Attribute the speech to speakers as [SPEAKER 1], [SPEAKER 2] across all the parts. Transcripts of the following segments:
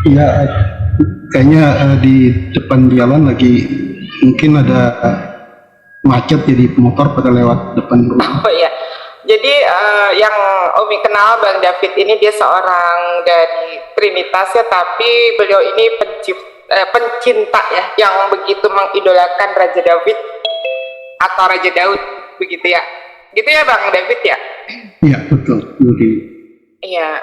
[SPEAKER 1] Ya, kayaknya di depan jalan lagi mungkin ada macet jadi motor pada lewat depan rumah.
[SPEAKER 2] Oh ya, jadi yang Umi kenal Bang David ini dia seorang dari Trinitas ya, tapi beliau ini pencinta ya, yang begitu mengidolakan Raja David atau Raja Daud, begitu ya. Gitu ya Bang David ya?
[SPEAKER 1] Iya, betul. Budi.
[SPEAKER 2] Iya,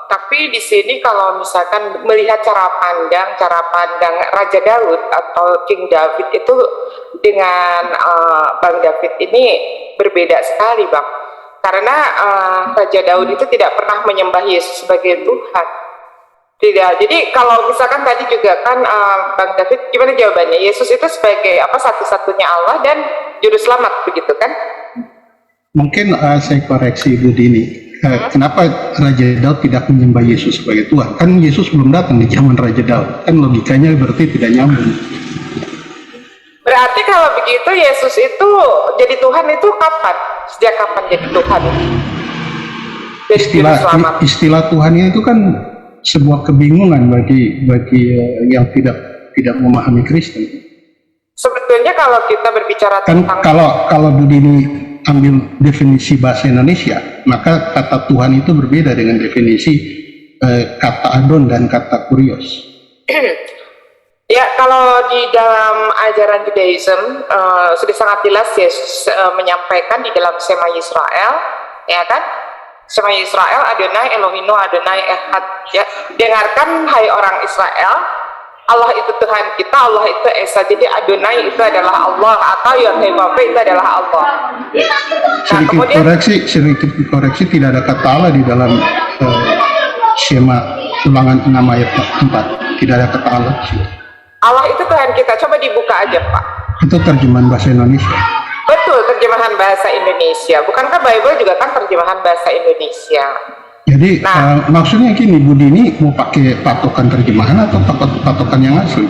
[SPEAKER 2] tapi di sini kalau misalkan melihat cara pandang Raja Daud atau King David itu dengan Bang David ini berbeda sekali, Bang. Karena Raja Daud itu tidak pernah menyembah Yesus sebagai Tuhan. Tidak. Jadi kalau misalkan tadi juga kan Bang David, gimana jawabannya? Yesus itu sebagai apa, satu-satunya Allah dan juru selamat, begitu kan?
[SPEAKER 1] Mungkin saya koreksi Budi ini. Kenapa Raja Daud tidak menyembah Yesus sebagai Tuhan? Kan Yesus belum datang di zaman Raja Daud. Kan logikanya berarti tidak nyambung.
[SPEAKER 2] Berarti kalau begitu Yesus itu jadi Tuhan itu kapan? Sejak kapan jadi Tuhan? Jadi
[SPEAKER 1] Istilah Tuhan itu kan sebuah kebingungan bagi yang tidak memahami Kristen.
[SPEAKER 2] Sebetulnya kalau kita berbicara
[SPEAKER 1] Kan
[SPEAKER 2] tentang
[SPEAKER 1] kalau Budi ini ambil definisi bahasa Indonesia, maka kata Tuhan itu berbeda dengan definisi kata Adon dan kata Kurios.
[SPEAKER 2] ya, kalau di dalam ajaran Judaism sudah sangat jelas Yesus menyampaikan di dalam Shema Yisrael, ya kan? Shema Yisrael, Adonai Elohinu Adonai Echad, ya. Dengarkan hai orang Israel, Allah itu Tuhan kita, Allah itu Esa. Jadi Adonai itu adalah Allah, atau Yod-Heh-Vav itu adalah Allah. Nah, kemudian
[SPEAKER 1] sedikit koreksi, tidak ada kata Allah di dalam Shema Ulangan 6 ayat 4. Tidak ada kata Allah.
[SPEAKER 2] Allah itu Tuhan kita. Coba dibuka aja, Pak.
[SPEAKER 1] Itu terjemahan bahasa Indonesia.
[SPEAKER 2] Betul, terjemahan bahasa Indonesia. Bukankah Bible juga kan terjemahan bahasa Indonesia?
[SPEAKER 1] Jadi maksudnya gini, Budi ini mau pakai patokan terjemahan atau patokan yang asli?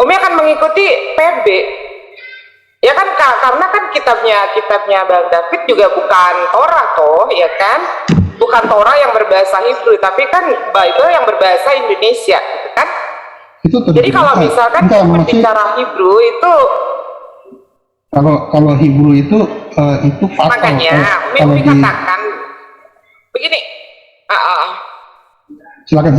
[SPEAKER 2] Umi akan mengikuti PB. Ya kan, karena kan kitabnya Bang David juga bukan Torah toh, ya kan? Bukan Torah yang berbahasa Hebrew, tapi kan Bible yang berbahasa Indonesia, gitu kan? Jadi kalau misalkan berbicara Hebrew itu,
[SPEAKER 1] kalau Hebrew itu fatal.
[SPEAKER 2] Makanya Umi katakan begini.
[SPEAKER 1] Silakan.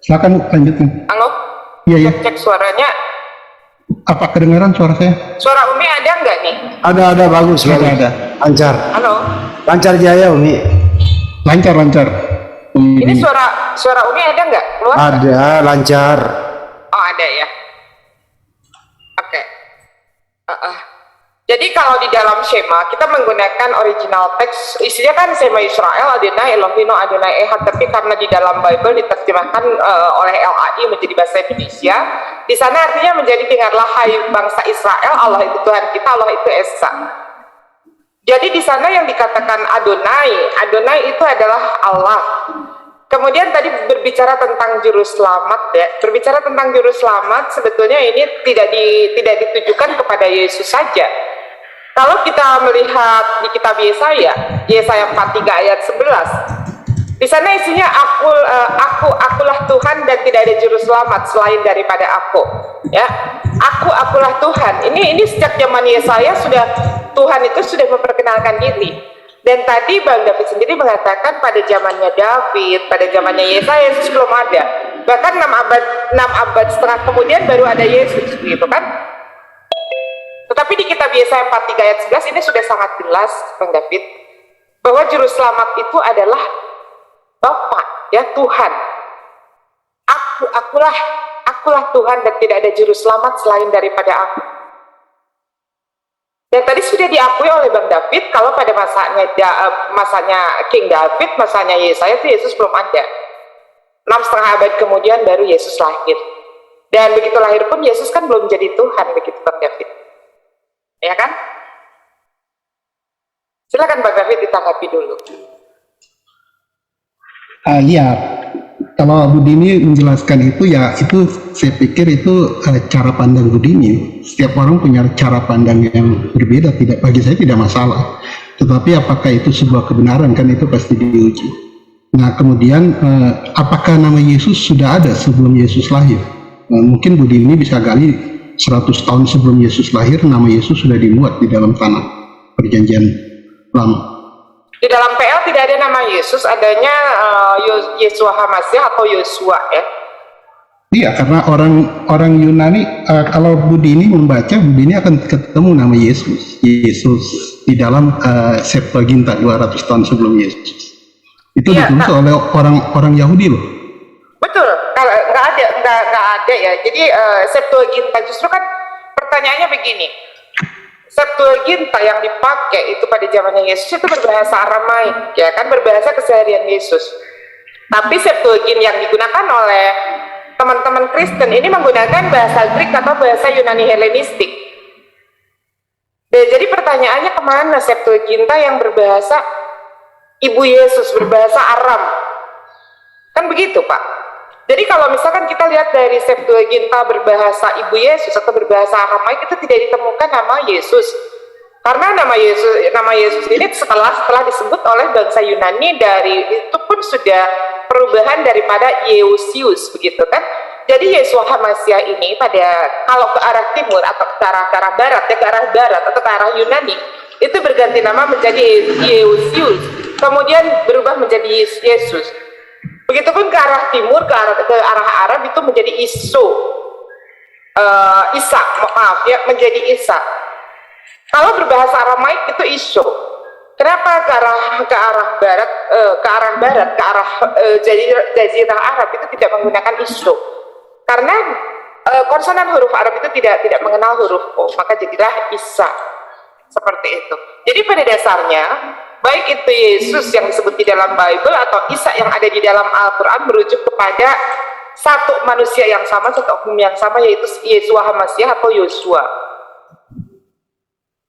[SPEAKER 1] Silakan lanjutkan.
[SPEAKER 2] Halo?
[SPEAKER 1] Iya.
[SPEAKER 2] Cek suaranya.
[SPEAKER 1] Apa kedengaran suara saya?
[SPEAKER 2] Suara Umi ada nggak nih?
[SPEAKER 3] Ada, bagus. Ada. Lancar.
[SPEAKER 2] Halo?
[SPEAKER 3] Lancar jaya, Umi.
[SPEAKER 1] Lancar. Umi.
[SPEAKER 2] Ini suara Umi ada nggak? Keluar?
[SPEAKER 3] Ada, lancar.
[SPEAKER 2] Oh, ada ya. Oke. Jadi kalau di dalam Shema kita menggunakan original teks, isinya kan Shema Israel, Adonai Elohinu Adonai Echad, tapi karena di dalam Bible diterjemahkan oleh LAI menjadi bahasa Indonesia, di sana artinya menjadi dengarlah hai bangsa Israel, Allah itu Tuhan kita, Allah itu Esa. Jadi di sana yang dikatakan Adonai itu adalah Allah. Kemudian tadi berbicara tentang juru selamat ya. Berbicara tentang juru selamat sebetulnya ini tidak ditujukan kepada Yesus saja. Kalau kita melihat di kitab Yesaya 43 ayat 11, di sana isinya akulah Tuhan dan tidak ada juru selamat selain daripada aku. Ya, akulah Tuhan. Ini sejak zaman Yesaya Tuhan itu sudah memperkenalkan diri. Dan tadi Bang David sendiri mengatakan pada zamannya David, pada zamannya Yesaya Yesus belum ada. Bahkan 6 abad setengah kemudian baru ada Yesus, gitu kan? Tetapi di kitab Yesaya 43 ayat 11 ini sudah sangat jelas, Bang David, bahwa juru selamat itu adalah Bapa, ya, Tuhan. Akulah Tuhan dan tidak ada juru selamat selain daripada aku. Dan tadi sudah diakui oleh Bang David kalau pada masanya King David, masanya Yesaya itu Yesus belum ada. 6,5 abad kemudian baru Yesus lahir. Dan begitu lahir pun Yesus kan belum jadi Tuhan, begitu Bang David. Ya kan? Silakan Bang David ditanggapi dulu.
[SPEAKER 1] Iya. kalau Budini menjelaskan itu ya itu saya pikir itu cara pandang Budini. Setiap orang punya cara pandang yang berbeda. Tidak, bagi saya tidak masalah. Tetapi apakah itu sebuah kebenaran, kan itu pasti diuji. Nah kemudian apakah nama Yesus sudah ada sebelum Yesus lahir? Mungkin Budini bisa gali 100 tahun sebelum Yesus lahir nama Yesus sudah dimuat di dalam tanah perjanjian lama.
[SPEAKER 2] Di dalam PL tidak ada nama Yesus, adanya Yeshua HaMashiach atau Yosua ya.
[SPEAKER 1] Iya, karena orang Yunani kalau Budini membaca, Budini akan ketemu nama Yesus di dalam Septuaginta 200 tahun sebelum Yesus. Itu
[SPEAKER 2] Iya,
[SPEAKER 1] ditulis oleh orang Yahudi loh.
[SPEAKER 2] Betul, kalau nggak ada ya. Jadi Septuaginta justru kan pertanyaannya begini. Septuaginta yang dipakai itu pada zamannya Yesus itu berbahasa Aramaik, ya kan, berbahasa keseharian Yesus. Tapi Septuagint yang digunakan oleh teman-teman Kristen ini menggunakan bahasa Greek atau bahasa Yunani Helenistik. Jadi pertanyaannya kemana Septuaginta yang berbahasa Ibu Yesus, berbahasa Aram? Kan begitu Pak. Jadi kalau misalkan kita lihat dari Septuaginta berbahasa Ibu Yesus atau berbahasa Aramaik itu tidak ditemukan nama Yesus. Karena nama Yesus ini setelah disebut oleh bangsa Yunani, dari itu pun sudah perubahan daripada Eusius begitu kan. Jadi Yeshua HaMashiach ini kalau ke arah timur atau ke arah barat ya, ke arah barat atau ke arah Yunani itu berganti nama menjadi Eusius, kemudian berubah menjadi Yesus. Begitupun ke arah timur, ke arah Arab itu menjadi Isa, menjadi Isa. Kalau berbahasa Aramaik itu Iso. Kenapa ke arah barat, ke arah Jazirah Arab itu tidak menggunakan Iso? Karena konsonan huruf Arab itu tidak mengenal huruf O, maka jadilah Isa. Seperti itu. Jadi pada dasarnya baik itu Yesus yang disebut di dalam Bible atau Isa yang ada di dalam Al-Quran merujuk kepada satu manusia yang sama, satu oknum yang sama, yaitu Yeshua HaMashiach atau Yosua.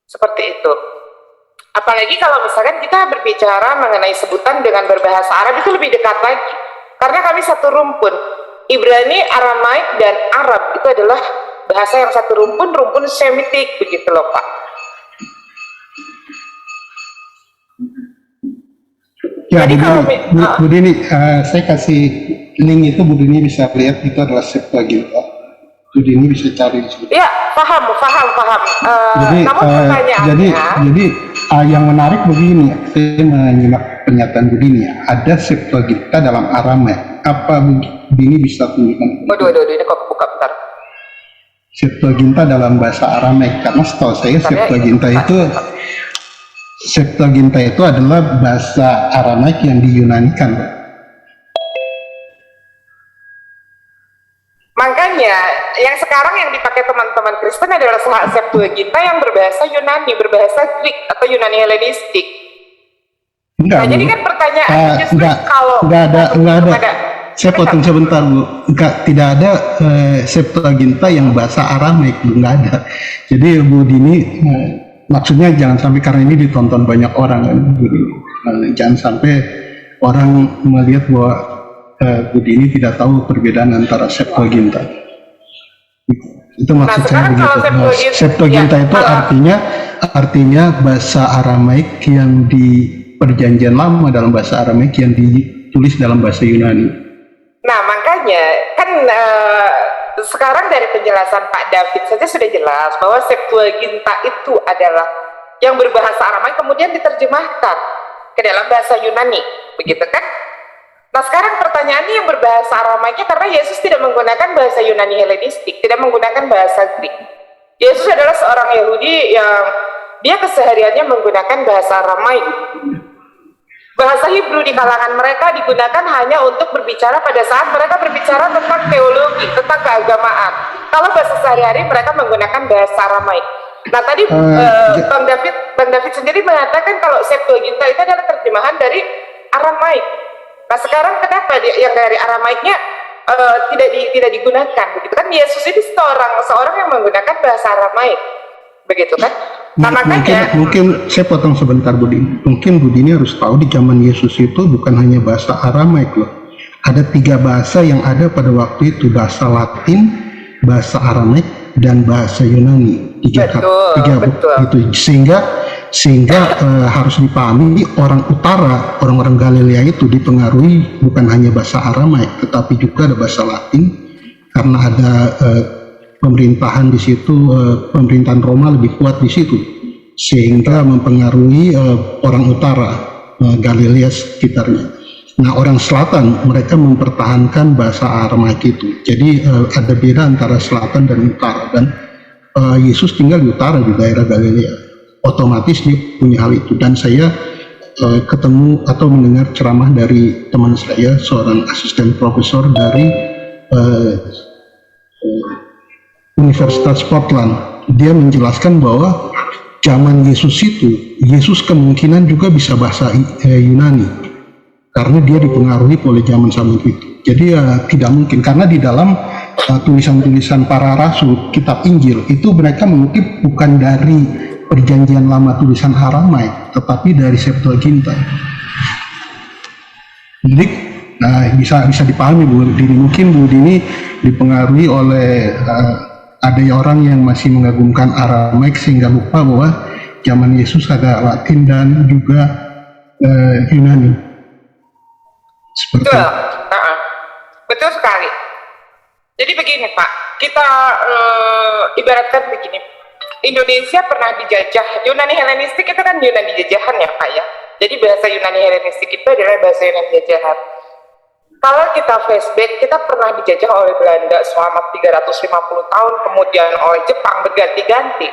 [SPEAKER 2] Seperti itu. Apalagi kalau misalkan kita berbicara mengenai sebutan dengan berbahasa Arab itu lebih dekat lagi. Karena kami satu rumpun. Ibrani, Aramaik, dan Arab itu adalah bahasa yang satu rumpun Semitik, begitu loh Pak.
[SPEAKER 1] Ya,
[SPEAKER 2] Jadi
[SPEAKER 1] Bu Dini, saya kasih link itu, Bu Dini bisa lihat itu adalah Septuaginta. Bu Dini bisa cari di situ.
[SPEAKER 2] Ya, paham. Namun pertanyaannya,
[SPEAKER 1] jadi yang menarik begini, saya menyimak pernyataan Bu Dini. Ada Septuaginta dalam Aramaik. Apa Bu Dini bisa tunjukkan?
[SPEAKER 2] Waduh, ini kok buka bentar.
[SPEAKER 1] Septuaginta dalam bahasa Aramaik, karena setahu saya Septuaginta itu adalah bahasa Aramaik yang diyunanikan.
[SPEAKER 2] Makanya yang sekarang yang dipakai teman-teman Kristen adalah Septuaginta yang berbahasa Yunani, berbahasa Greek atau Yunani Helenistik.
[SPEAKER 1] Enggak,
[SPEAKER 2] nah, jadi kan pertanyaannya justru
[SPEAKER 1] enggak ada. Saya potong sebentar Bu. Tidak ada Septuaginta yang bahasa Aramaik, enggak ada. Jadi Bu Dini maksudnya jangan sampai, karena ini ditonton banyak orang, jangan sampai orang melihat bahwa Bu Dini tidak tahu perbedaan antara Septuaginta. Itu maksud saya begitu. Septuaginta itu artinya bahasa Aramaik yang di perjanjian lama, dalam bahasa Aramaik yang ditulis dalam bahasa Yunani.
[SPEAKER 2] Nah makanya kan sekarang dari penjelasan Pak David saja sudah jelas bahwa Septuaginta itu adalah yang berbahasa Aramaik kemudian diterjemahkan ke dalam bahasa Yunani, begitu kan? Nah sekarang pertanyaannya yang berbahasa Aramaiknya, karena Yesus tidak menggunakan bahasa Yunani Helenistik, tidak menggunakan bahasa Greek. Yesus adalah seorang Yahudi yang dia kesehariannya menggunakan bahasa Aramaik. Bahasa Hebrew di kalangan mereka digunakan hanya untuk berbicara pada saat mereka berbicara tentang teologi, tentang keagamaan. Kalau bahasa sehari-hari mereka menggunakan bahasa Aramaik. Nah tadi Bang David sendiri mengatakan kalau Septuaginta itu adalah terjemahan dari Aramaik. Nah sekarang kenapa yang dari Aramaiknya tidak digunakan? Begitu kan? Yesus ini seorang yang menggunakan bahasa Aramaik, begitu kan? Nah,
[SPEAKER 1] mungkin saya potong sebentar Bu Dini. Mungkin Bu Dini harus tahu di zaman Yesus itu bukan hanya bahasa Aramaik loh. ada 3 bahasa yang ada pada waktu itu, bahasa Latin, bahasa Aramaik, dan bahasa Yunani.
[SPEAKER 2] Betul.
[SPEAKER 1] Itu sehingga harus dipahami orang utara, orang-orang Galilea itu dipengaruhi bukan hanya bahasa Aramaik, tetapi juga ada bahasa Latin karena ada pemerintahan di situ, pemerintahan Roma lebih kuat di situ, sehingga mempengaruhi orang utara, Galilea sekitarnya. Nah, orang selatan mereka mempertahankan bahasa Aramaik itu. Jadi ada beda antara selatan dan utara, dan Yesus tinggal di utara di daerah Galilea. Otomatis dia punya hal itu, dan saya ketemu atau mendengar ceramah dari teman saya, seorang asisten profesor dari Universitas Portland. Dia menjelaskan bahwa zaman Yesus itu, Yesus kemungkinan juga bisa bahasa Yunani karena dia dipengaruhi oleh zaman itu. Jadi tidak mungkin, karena di dalam tulisan-tulisan para rasul, kitab Injil itu mereka mengutip bukan dari Perjanjian Lama tulisan Aramaik, tetapi dari Septuaginta. Jadi bisa dipahami Bu Dini, mungkin Bu Dini dipengaruhi oleh ada orang yang masih mengagumkan Aramaik sehingga lupa bahwa zaman Yesus ada Latin dan juga Yunani. Seperti
[SPEAKER 2] Betul. Betul sekali. Jadi begini Pak, kita ibaratkan begini. Indonesia pernah dijajah, Yunani Helenistik itu kan Yunani jajahan ya Pak ya. Jadi bahasa Yunani Helenistik itu adalah bahasa Yunani jajahan. Kalau kita flashback, kita pernah dijajah oleh Belanda selama 350 tahun, kemudian oleh Jepang berganti-ganti.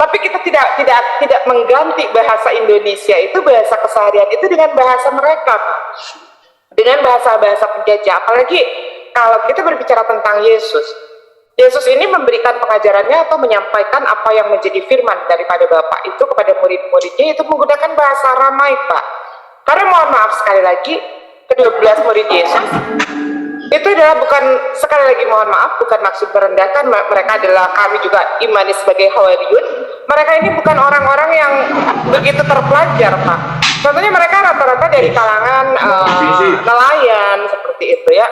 [SPEAKER 2] Tapi kita tidak mengganti bahasa Indonesia itu, bahasa keseharian itu dengan bahasa mereka, Pak. Dengan bahasa-bahasa penjajah. Apalagi kalau kita berbicara tentang Yesus. Yesus ini memberikan pengajarannya atau menyampaikan apa yang menjadi firman daripada Bapa itu kepada murid-muridnya, itu menggunakan bahasa Aramaik, Pak. Karena mohon maaf sekali lagi, ke-12 murid Yesus itu adalah bukan, sekali lagi mohon maaf, bukan maksud merendahkan, mereka adalah, kami juga imani sebagai Hawariyun. Mereka ini bukan orang-orang yang begitu terpelajar, Pak. Contohnya mereka rata-rata dari kalangan nelayan, seperti itu ya.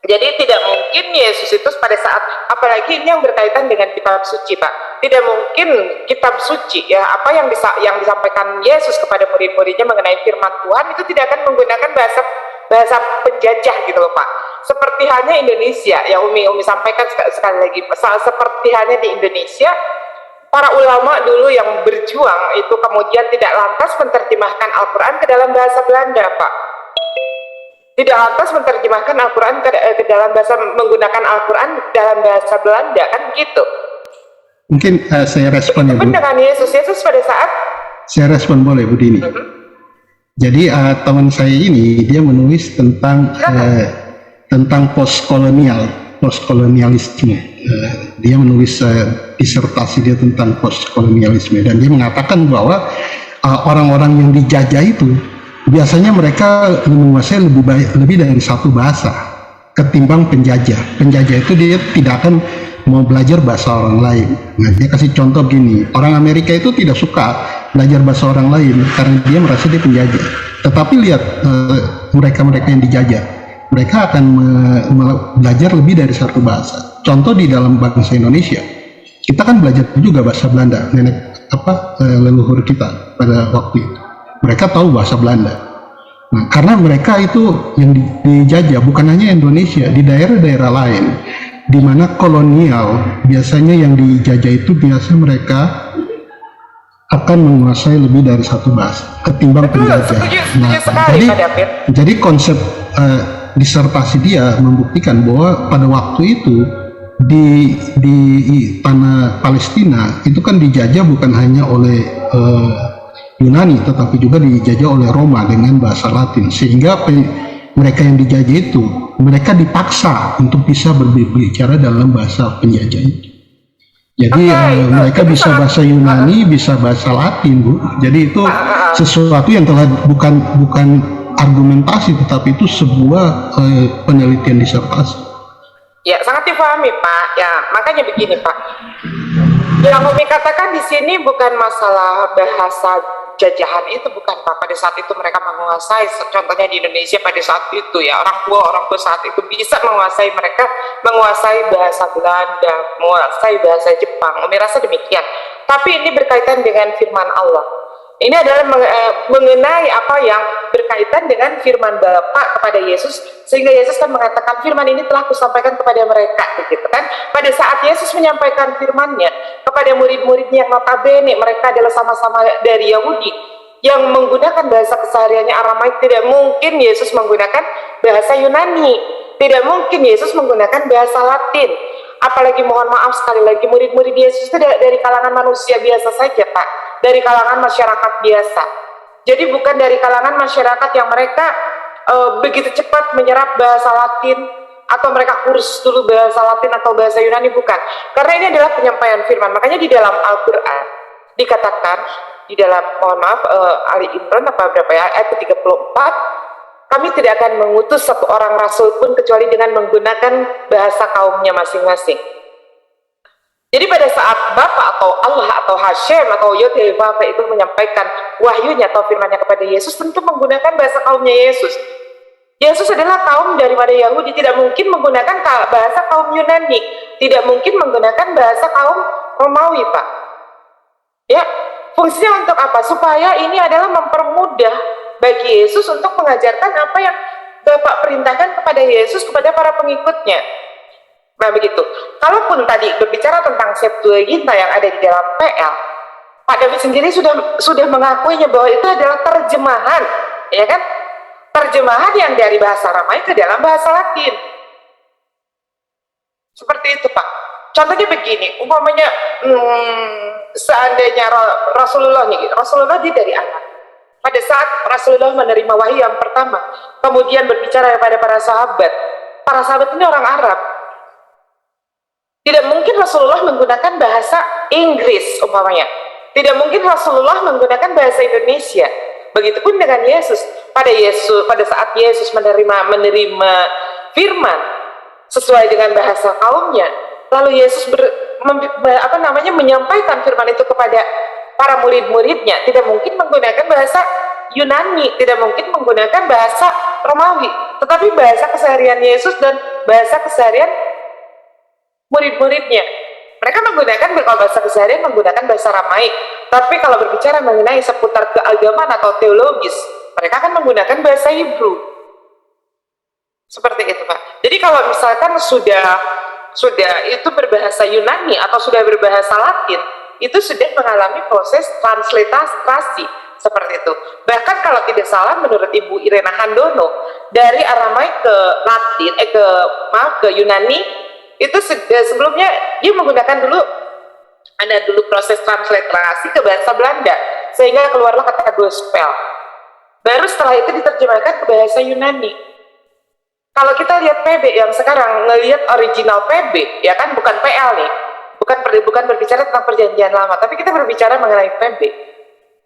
[SPEAKER 2] Jadi tidak mungkin Yesus itu pada saat, apalagi ini yang berkaitan dengan kitab suci Pak, tidak mungkin kitab suci ya, apa yang disampaikan Yesus kepada murid-muridnya mengenai firman Tuhan itu tidak akan menggunakan bahasa penjajah gitu loh Pak. Seperti halnya Indonesia, ya Umi sampaikan sekali lagi, seperti halnya di Indonesia, para ulama dulu yang berjuang itu kemudian tidak lantas menerjemahkan Al-Quran ke dalam bahasa Belanda Pak. Tidak lantas menerjemahkan Al-Quran ke dalam bahasa, menggunakan Al-Quran dalam bahasa Belanda, kan begitu.
[SPEAKER 1] Mungkin saya respon ya Bu.
[SPEAKER 2] Dengan Yesus pada saat
[SPEAKER 1] saya respon boleh Bu Dini. Jadi teman saya ini dia menulis tentang postkolonialisme. Dia menulis disertasi dia tentang postkolonialisme, dan dia mengatakan bahwa orang-orang yang dijajah itu biasanya mereka menguasai lebih dari satu bahasa ketimbang penjajah. Penjajah itu dia tidak akan mau belajar bahasa orang lain. Nah, dia kasih contoh gini, orang Amerika itu tidak suka belajar bahasa orang lain karena dia merasa dia penjajah. Tetapi lihat mereka-mereka yang dijajah, mereka akan belajar lebih dari satu bahasa. Contoh di dalam bangsa Indonesia, kita kan belajar juga bahasa Belanda, leluhur kita pada waktu itu. Mereka tahu bahasa Belanda. Nah, karena mereka itu yang dijajah bukan hanya Indonesia, di daerah-daerah lain di mana kolonial, biasanya yang dijajah itu biasa mereka akan menguasai lebih dari satu bahasa ketimbang penjajah. Nah, jadi konsep disertasi dia membuktikan bahwa pada waktu itu di tanah Palestina itu kan dijajah bukan hanya oleh Yunani, tetapi juga dijajah oleh Roma dengan bahasa Latin, sehingga mereka yang dijajah itu mereka dipaksa untuk bisa berbicara dalam bahasa penjajah itu. Jadi mereka bisa bahasa Yunani, bisa bahasa Latin, Bu. Jadi itu sesuatu yang telah bukan argumentasi, tetapi itu sebuah penelitian disertasi.
[SPEAKER 2] Ya, sangat dipahami Pak. Ya, makanya begini Pak. Yang Umi katakan di sini bukan masalah bahasa jajahan itu, bukan Pak. Pada saat itu mereka menguasai, contohnya di Indonesia pada saat itu ya, orang tua saat itu bisa menguasai, mereka menguasai bahasa Belanda, menguasai bahasa Jepang, Umi rasa demikian. Tapi ini berkaitan dengan firman Allah. Ini adalah mengenai apa yang berkaitan dengan firman Bapa kepada Yesus, sehingga Yesus kan mengatakan firman ini telah kusampaikan kepada mereka, begitu kan? Pada saat Yesus menyampaikan firman-Nya kepada murid-muridnya yang notabene mereka adalah sama-sama dari Yahudi yang menggunakan bahasa kesehariannya Aramaik, tidak mungkin Yesus menggunakan bahasa Yunani, tidak mungkin Yesus menggunakan bahasa Latin. Apalagi mohon maaf sekali lagi, murid-murid Yesus itu dari kalangan manusia biasa saja Pak, dari kalangan masyarakat biasa. Jadi bukan dari kalangan masyarakat yang mereka begitu cepat menyerap bahasa Latin, atau mereka kursus dulu bahasa Latin atau bahasa Yunani, bukan. Karena ini adalah penyampaian firman. Makanya di dalam Al-Quran dikatakan, di dalam mohon maaf Ali Imran apa berapa ya, ayat ke-34, kami tidak akan mengutus satu orang rasul pun kecuali dengan menggunakan bahasa kaumnya masing-masing. Jadi pada saat Bapa atau Allah atau Hashem atau Yod-Heh-Vav itu menyampaikan wahyunya atau firmannya kepada Yesus, tentu menggunakan bahasa kaumnya Yesus. Yesus adalah kaum daripada Yahudi, tidak mungkin menggunakan bahasa kaum Yunani, tidak mungkin menggunakan bahasa kaum Romawi Pak. Ya, fungsinya untuk apa? Supaya ini adalah mempermudah bagi Yesus untuk mengajarkan apa yang Bapak perintahkan kepada Yesus kepada para pengikutnya. Nah begitu. Kalaupun tadi berbicara tentang Septuaginta yang ada di dalam PL, Pak David sendiri sudah mengakuinya bahwa itu adalah terjemahan, ya kan? Terjemahan yang dari bahasa Aramaik ke dalam bahasa Latin. Seperti itu Pak. Contohnya begini, umpamanya seandainya Rasulullah dia dari anak. Pada saat Rasulullah menerima wahyu yang pertama, kemudian berbicara kepada para sahabat ini orang Arab. Tidak mungkin Rasulullah menggunakan bahasa Inggris umpamanya. Tidak mungkin Rasulullah menggunakan bahasa Indonesia. Begitupun dengan Yesus. Pada saat Yesus menerima firman sesuai dengan bahasa kaumnya, lalu Yesus menyampaikan firman itu kepada para murid-muridnya, tidak mungkin menggunakan bahasa Yunani, tidak mungkin menggunakan bahasa Romawi, tetapi bahasa keseharian Yesus dan bahasa keseharian murid-muridnya. Mereka menggunakan, kalau bahasa keseharian menggunakan bahasa Aramaik, tapi kalau berbicara mengenai seputar keagamaan atau teologis, mereka akan menggunakan bahasa Hebrew. Seperti itu Pak. Jadi kalau misalkan sudah itu berbahasa Yunani atau sudah berbahasa Latin, itu sudah mengalami proses transliterasi seperti itu. Bahkan kalau tidak salah menurut Ibu Irena Handono, dari Aramaik ke Latin ke Yunani itu sebelumnya dia menggunakan ada dulu proses transliterasi ke bahasa Belanda sehingga keluarlah kata gospel. Baru setelah itu diterjemahkan ke bahasa Yunani. Kalau kita lihat PB yang sekarang ngelihat original PB, ya kan, bukan PL nih. Bukan berbicara tentang perjanjian lama, tapi kita berbicara mengenai PB.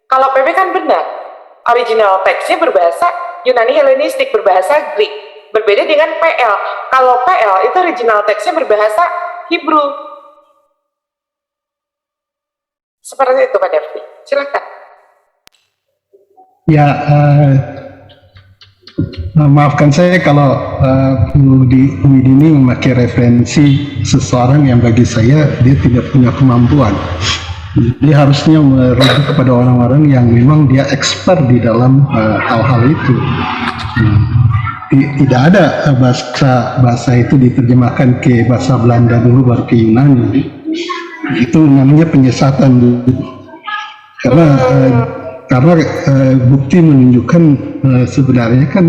[SPEAKER 2] Kalau PB kan benar, original teksnya berbahasa Yunani Helenistik, berbahasa Greek, berbeda dengan PL. Kalau PL itu original teksnya berbahasa Hebrew. Seperti itu Pak David. Silakan.
[SPEAKER 1] Ya, maafkan saya kalau Bu Dini memakai referensi seseorang yang bagi saya dia tidak punya kemampuan. Jadi harusnya merujuk kepada orang-orang yang memang dia expert di dalam hal-hal itu. Tidak ada bahasa itu diterjemahkan ke bahasa Belanda dulu baru ke Yunani. Itu namanya penyesatan, Bu. Karena bukti menunjukkan sebenarnya kan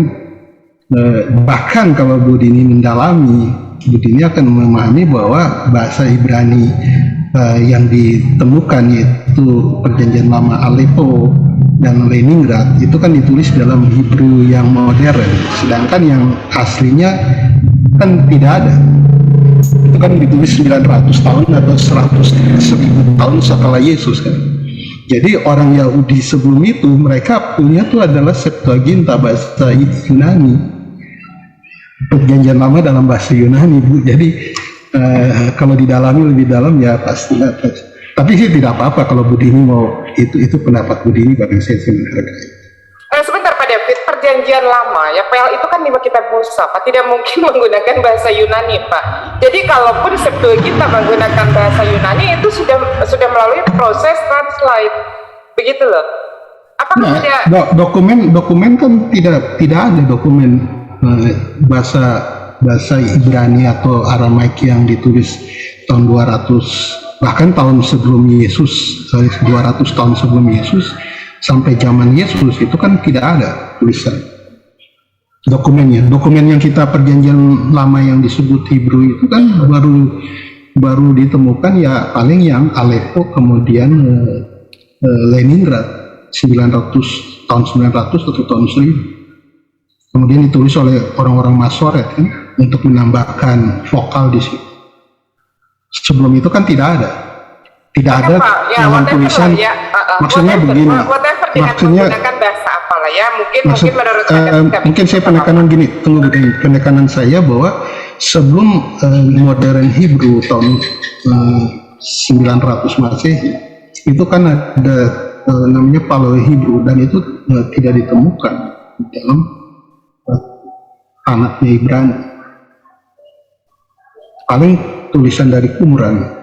[SPEAKER 1] bahkan kalau Bu Dini mendalami, Bu Dini akan memahami bahwa bahasa Ibrani yang ditemukan yaitu perjanjian lama Aleppo dan Leningrad itu kan ditulis dalam Hebrew yang modern, sedangkan yang aslinya kan tidak ada. Itu kan ditulis 900 tahun atau 100.000 tahun setelah Yesus kan. Jadi orang Yahudi sebelum itu mereka punya tuh adalah Septuaginta bahasa Yunani, perjanjian lama dalam bahasa Yunani, Bu. Jadi kalau didalami lebih dalam ya pasti. Tapi sih tidak apa-apa kalau Budini mau itu pendapat Budini, pada saya sih menghargai.
[SPEAKER 2] Sebentar Pak David, perjanjian lama ya PL itu kan 5 kitab Musa Pak, tidak mungkin menggunakan bahasa Yunani Pak. Jadi kalaupun Septuaginta menggunakan bahasa Yunani itu sudah melalui proses translate, begitu loh. Apakah ada
[SPEAKER 1] dokumen kan tidak ada dokumen bahasa Ibrani atau Aramaik yang ditulis tahun 200, bahkan tahun sebelum Yesus, 200 tahun sebelum Yesus sampai zaman Yesus itu kan tidak ada tulisan dokumennya. Dokumen yang kita perjanjian lama yang disebut Hebrew itu kan baru ditemukan ya paling yang Aleppo, kemudian Leningrad 900 tahun 900 atau tahun 1000. Kemudian ditulis oleh orang-orang Masoret kan, untuk menambahkan vokal di situ. Sebelum itu kan tidak ada dalam tulisan. Maksudnya begini. Maksudnya
[SPEAKER 2] menggunakan bahasa apalah ya, mungkin menurut
[SPEAKER 1] mungkin saya penekanan gini, penekanan saya bahwa sebelum modern Hebrew tahun 900 Masehi itu kan ada namanya Paleo Hebrew, dan itu tidak ditemukan dalam anaknya Ibrani, paling tulisan dari Qumran.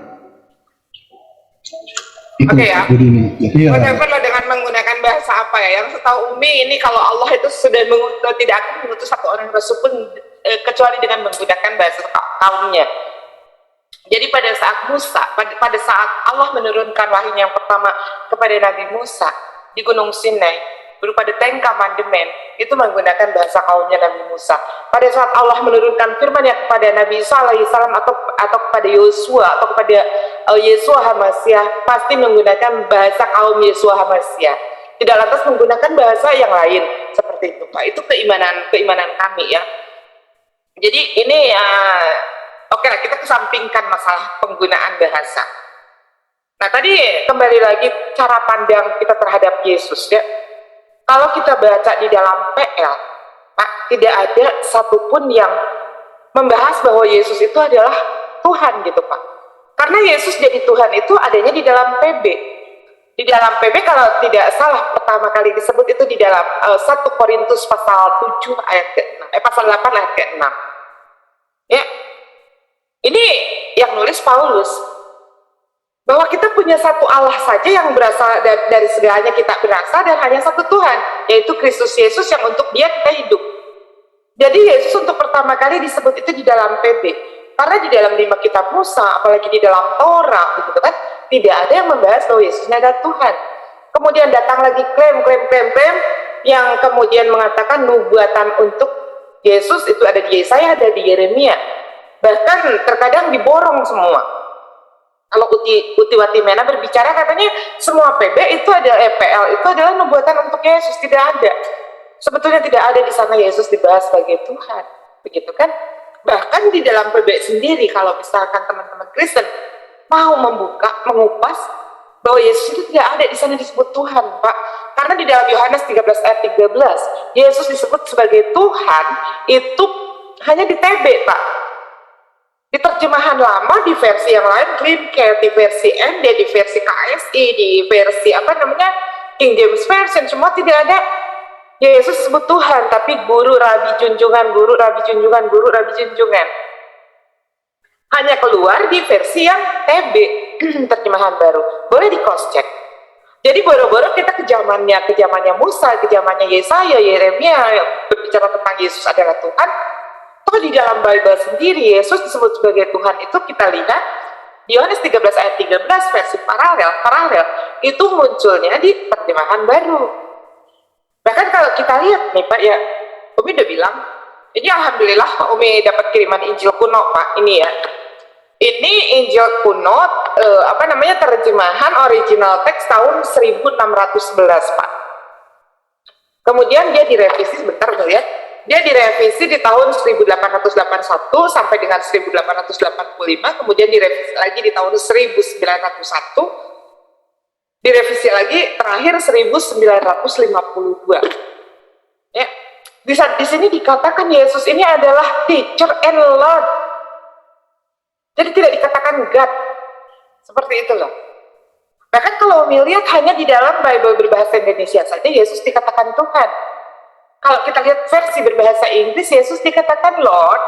[SPEAKER 1] Itu
[SPEAKER 2] ya.
[SPEAKER 1] begini. Jadi ya,
[SPEAKER 2] Whatever dengan menggunakan bahasa apa ya, yang setahu Umi ini kalau Allah itu sudah tidak akan mengutus satu orang rasul pun kecuali dengan menggunakan bahasa kaumnya. Jadi pada saat Musa, pada saat Allah menurunkan wahyu yang pertama kepada Nabi Musa di Gunung Sinai berupa the Ten Commandment, itu menggunakan bahasa kaumnya Nabi Musa. Pada saat Allah menurunkan firman-Nya kepada Nabi Isa alaihissalam atau kepada Yosua atau kepada Yesua Hamasyah, pasti menggunakan bahasa kaum Yesua Hamasyah. Tidak lantas menggunakan bahasa yang lain seperti itu Pak. Itu keimanan kami ya. Jadi ini oke lah, kita kesampingkan masalah penggunaan bahasa. Nah tadi kembali lagi cara pandang kita terhadap Yesus ya. Kalau kita baca di dalam PL, Pak, tidak ada satupun yang membahas bahwa Yesus itu adalah Tuhan gitu Pak. Karena Yesus jadi Tuhan itu adanya di dalam PB. Di dalam PB kalau tidak salah pertama kali disebut itu di dalam 1 Korintus pasal 7 ayat ke-6, pasal 8 ayat ke-6. Ya. Ini yang nulis Paulus. Bahwa kita punya satu Allah saja yang berasal dari segalanya kita berasal, dan hanya satu Tuhan, yaitu Kristus Yesus yang untuk Dia kita hidup. Jadi Yesus untuk pertama kali disebut itu di dalam PB. Karena di dalam 5 kitab Musa, apalagi di dalam Torah, gitu kan, tidak ada yang membahas bahwa Yesus ini adalah Tuhan. Kemudian datang lagi klaim yang kemudian mengatakan nubuatan untuk Yesus itu ada di Yesaya, ada di Yeremia. Bahkan terkadang diborong semua. Kalau Uti Watimena berbicara katanya semua PB itu adalah PL itu adalah nubuatan untuk Yesus, tidak ada. Sebetulnya tidak ada di sana Yesus dibahas sebagai Tuhan, begitu kan? Bahkan di dalam PB sendiri kalau misalkan teman-teman Kristen mau mengupas bahwa Yesus itu tidak ada di sana disebut Tuhan, Pak. Karena di dalam Yohanes 13 ayat 13 Yesus disebut sebagai Tuhan itu hanya di TB, Pak. Di terjemahan lama, di versi yang lain, Clean Care, di versi ND, di versi KSI, di versi King James Version, semua tidak ada Yesus disebut Tuhan, tapi guru, rabi, junjungan, guru, rabi, junjungan, guru, rabi, junjungan. Hanya keluar di versi yang TB, terjemahan baru. Boleh di cross check. Jadi boro-boro kita ke zamannya Musa, ke zamannya Yesaya, Yeremia yang berbicara tentang Yesus adalah Tuhan. Toh di dalam Bible sendiri Yesus disebut sebagai Tuhan itu kita lihat di Yohanes 13 ayat 13 versi paralel itu munculnya di terjemahan baru. Bahkan kalau kita lihat nih Pak ya, Umi udah bilang ini alhamdulillah Umi dapat kiriman Injil kuno Pak, ini ya. Ini Injil kuno terjemahan original teks tahun 1611 Pak. Kemudian dia direvisi, sebentar melihat. Dia direvisi di tahun 1881 sampai dengan 1885, kemudian direvisi lagi di tahun 1901, direvisi lagi terakhir 1952. Ya, di sini dikatakan Yesus ini adalah teacher and Lord. Jadi tidak dikatakan God. Seperti itu loh. Bahkan kalau Umi lihat hanya di dalam Bible berbahasa Indonesia saja Yesus dikatakan Tuhan. Kalau kita lihat versi berbahasa Inggris, Yesus dikatakan Lord.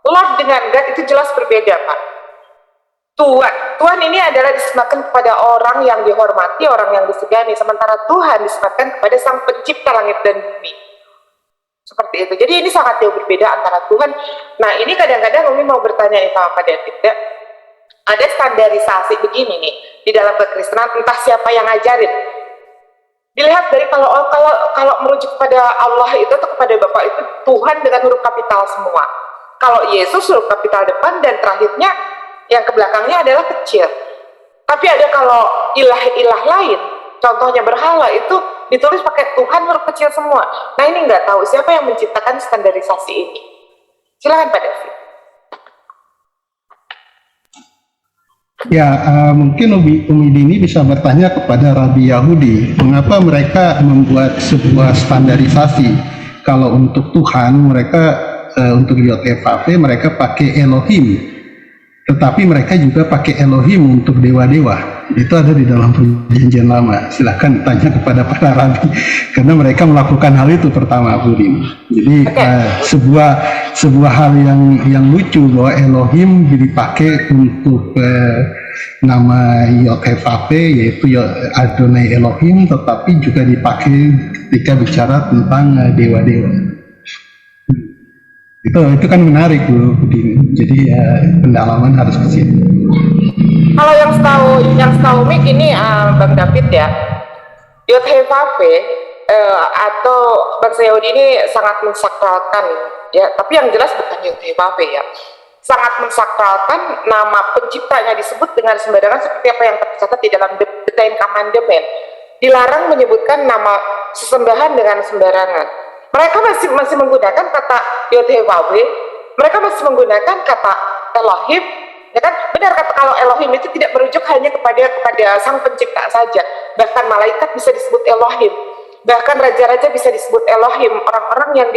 [SPEAKER 2] Lord dengan God itu jelas berbeda, Pak. Tuhan. Tuhan ini adalah disematkan kepada orang yang dihormati, orang yang disegani. Sementara Tuhan disematkan kepada Sang Pencipta langit dan bumi. Seperti itu. Jadi ini sangat jauh berbeda antara Tuhan. Nah, ini kadang-kadang Umi mau bertanya nih sama Pak David, ya. Ada standarisasi begini nih di dalam kekristenan, entah siapa yang ngajarin. Dilihat dari kalau merujuk kepada Allah itu atau kepada Bapa itu Tuhan dengan huruf kapital semua. Kalau Yesus huruf kapital depan dan terakhirnya yang ke belakangnya adalah kecil. Tapi ada kalau ilah-ilah lain, contohnya berhala itu ditulis pakai Tuhan huruf kecil semua. Nah ini nggak tahu siapa yang menciptakan standarisasi ini. Silakan Pak David.
[SPEAKER 1] Ya, mungkin Umi Dini bisa bertanya kepada Rabi Yahudi, mengapa mereka membuat sebuah standarisasi. Kalau untuk Tuhan, mereka untuk YHWH mereka pakai Elohim, tetapi mereka juga pakai Elohim untuk dewa-dewa. Itu ada di dalam Perjanjian Lama. Silahkan tanya kepada para rabi, karena mereka melakukan hal itu pertama, Bu Dini. Jadi sebuah hal yang lucu bahwa Elohim dipakai untuk nama YHWH, yaitu Adonai Elohim, tetapi juga dipakai ketika bicara tentang dewa-dewa. Itu kan menarik, Bu Dini. Jadi pendalaman harus ke situ.
[SPEAKER 2] Kalau yang setahu Mik ini Bang David ya, YHWH atau bangsa Yahudi ini sangat mensakralkan ya, tapi yang jelas bukan YHWH ya, sangat mensakralkan nama penciptanya disebut dengan sembarangan seperti apa yang tercatat di dalam The Ten Commandments. Dilarang menyebutkan nama sesembahan dengan sembarangan. Mereka masih menggunakan kata YHWH, mereka masih menggunakan kata Elohim, ya kan? Benar kata kalau Elohim itu tidak merujuk hanya kepada Sang Pencipta saja. Bahkan malaikat bisa disebut Elohim. Bahkan raja-raja bisa disebut Elohim. Orang-orang yang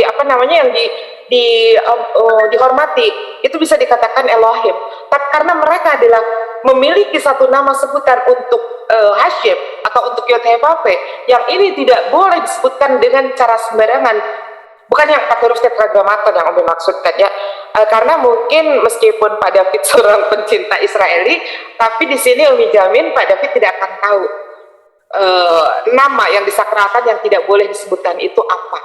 [SPEAKER 2] dihormati itu bisa dikatakan Elohim. Tapi karena mereka adalah memiliki satu nama sebutan untuk Hashim atau untuk YHWH, yang ini tidak boleh disebutkan dengan cara sembarangan. Bukan yang pakai huruf tetragrammaton yang Umi maksudkan ya, karena mungkin meskipun Pak David seorang pencinta Israeli, tapi di sini Umi jamin Pak David tidak akan tahu nama yang disakralkan yang tidak boleh disebutkan itu apa.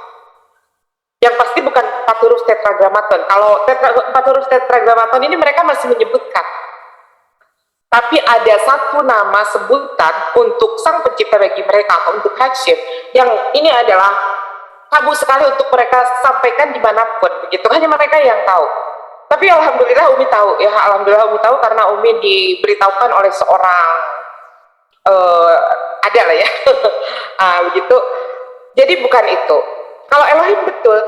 [SPEAKER 2] Yang pasti bukan 4 huruf tetragrammaton. Kalau 4 huruf tetragrammaton ini mereka masih menyebutkan. Tapi ada satu nama sebutan untuk Sang Pencipta bagi mereka atau untuk Hashim, yang ini adalah tabu sekali untuk mereka sampaikan dimanapun, begitu, hanya mereka yang tahu. Tapi alhamdulillah Umi tahu ya, alhamdulillah Umi tahu karena Umi diberitahukan oleh seorang ada lah ya, begitu. Jadi bukan itu. Kalau Elohim betul,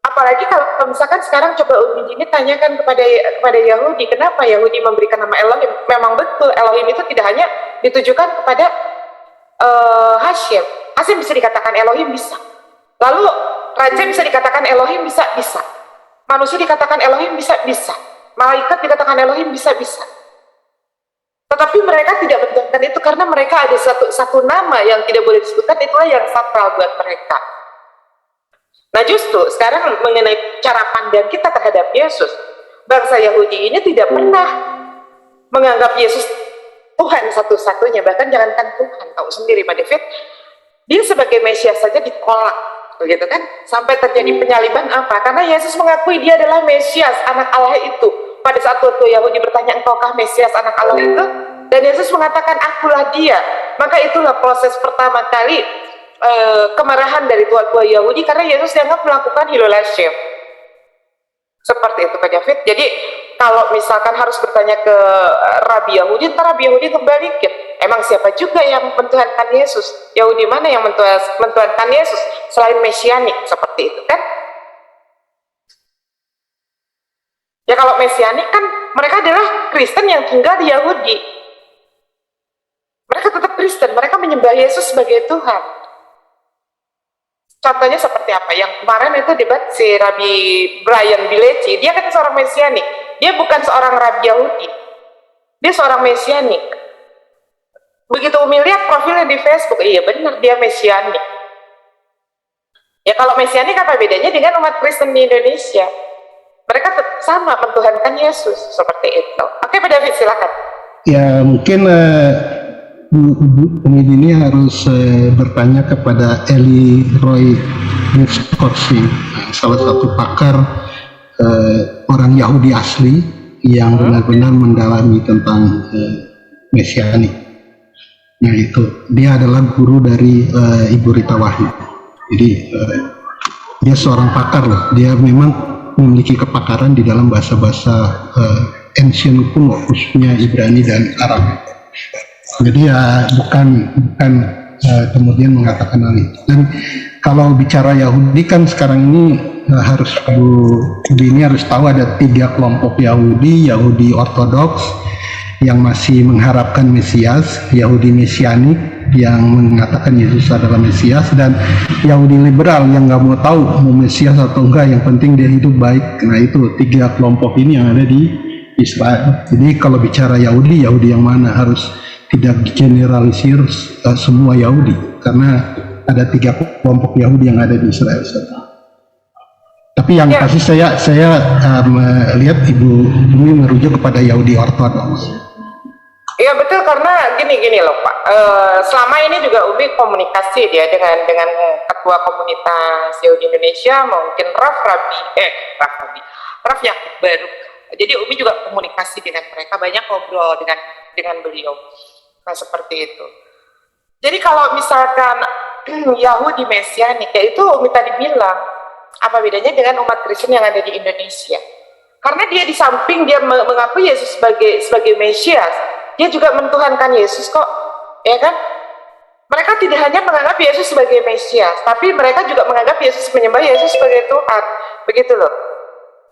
[SPEAKER 2] apalagi kalau misalkan sekarang coba Umi ini tanyakan kepada Yahudi, kenapa Yahudi memberikan nama Elohim? Memang betul Elohim itu tidak hanya ditujukan kepada Hashim. Hashim bisa dikatakan Elohim, bisa. Lalu raja bisa dikatakan Elohim, bisa. Manusia dikatakan Elohim, bisa. Malaikat dikatakan Elohim, bisa. Tetapi mereka tidak menjadikan itu karena mereka ada satu nama yang tidak boleh disebutkan, itulah yang sakral buat mereka. Nah justru sekarang mengenai cara pandang kita terhadap Yesus, bangsa Yahudi ini tidak pernah menganggap Yesus Tuhan satu-satunya, bahkan jangankan Tuhan, tahu sendiri Pak David, dia sebagai Mesias saja ditolak, begitu kan? Sampai terjadi penyaliban apa? Karena Yesus mengakui dia adalah Mesias, anak Allah itu. Pada saat waktu Yahudi bertanya, engkaukah Mesias, anak Allah itu? Dan Yesus mengatakan, akulah dia. Maka itulah proses pertama kali kemarahan dari tua-tua Yahudi, karena Yesus dianggap melakukan Hilul Hashem. Seperti itu Pak David. Jadi kalau misalkan harus bertanya ke Rabi Yahudi, ntar Rabi Yahudi kembalikan, emang siapa juga yang mentuhankan Yesus? Yahudi mana yang mentuhankan Yesus selain Mesianik? Seperti itu kan? Ya kalau Mesianik kan mereka adalah Kristen yang tinggal di Yahudi. Mereka tetap Kristen, mereka menyembah Yesus sebagai Tuhan. Contohnya seperti apa? Yang kemarin itu debat si Rabi Brian Bileci, dia kan seorang Mesianik. Dia bukan seorang Rabi Yahudi. Dia seorang Mesianik. Begitu Umi lihat profilnya di Facebook, iya benar dia mesianik. Ya kalau mesianik apa bedanya dengan umat Kristen di Indonesia? Mereka sama mentuhankan Yesus seperti itu. Oke, Pak David silakan.
[SPEAKER 1] Ya mungkin Umi ini harus bertanya kepada Eli Roy Nitskorsing, salah satu pakar orang Yahudi asli yang benar-benar mendalami tentang mesianik. Nah itu, dia adalah guru dari Ibu Rita Wahyu. Jadi dia seorang pakar loh. Dia memang memiliki kepakaran di dalam bahasa-bahasa ancient kuno, khususnya Ibrani dan Arab. Jadi ya bukan kemudian mengatakan hal itu. Dan kalau bicara Yahudi kan sekarang ini harus ini harus tahu ada 3 kelompok Yahudi: Yahudi Ortodoks yang masih mengharapkan Mesias, Yahudi Mesianik yang mengatakan Yesus adalah Mesias, dan Yahudi liberal yang nggak mau tahu mau Mesias atau enggak, yang penting dia hidup baik. Nah itu 3 kelompok ini yang ada di Israel. Jadi kalau bicara Yahudi yang mana, harus tidak generalisir semua Yahudi, karena ada 3 kelompok Yahudi yang ada di Israel. Tapi yang pasti saya melihat Ibu ini merujuk kepada Yahudi Ortodoks.
[SPEAKER 2] Iya betul, karena gini loh Pak. Selama ini juga Umi komunikasi dia dengan ketua komunitas Yahudi Indonesia, mungkin Raff Yakub Baruk. Jadi Umi juga komunikasi dengan mereka, banyak ngobrol dengan beliau. Nah seperti itu. Jadi kalau misalkan Yahudi Mesianik, ya itu Umi tadi bilang, apa bedanya dengan umat Kristen yang ada di Indonesia? Karena dia di samping dia mengakui Yesus sebagai Mesias, dia juga mentuhankan Yesus kok, ya kan? Mereka tidak hanya menganggap Yesus sebagai Mesias, tapi mereka juga menganggap Yesus, menyembah Yesus sebagai Tuhan, begitu loh.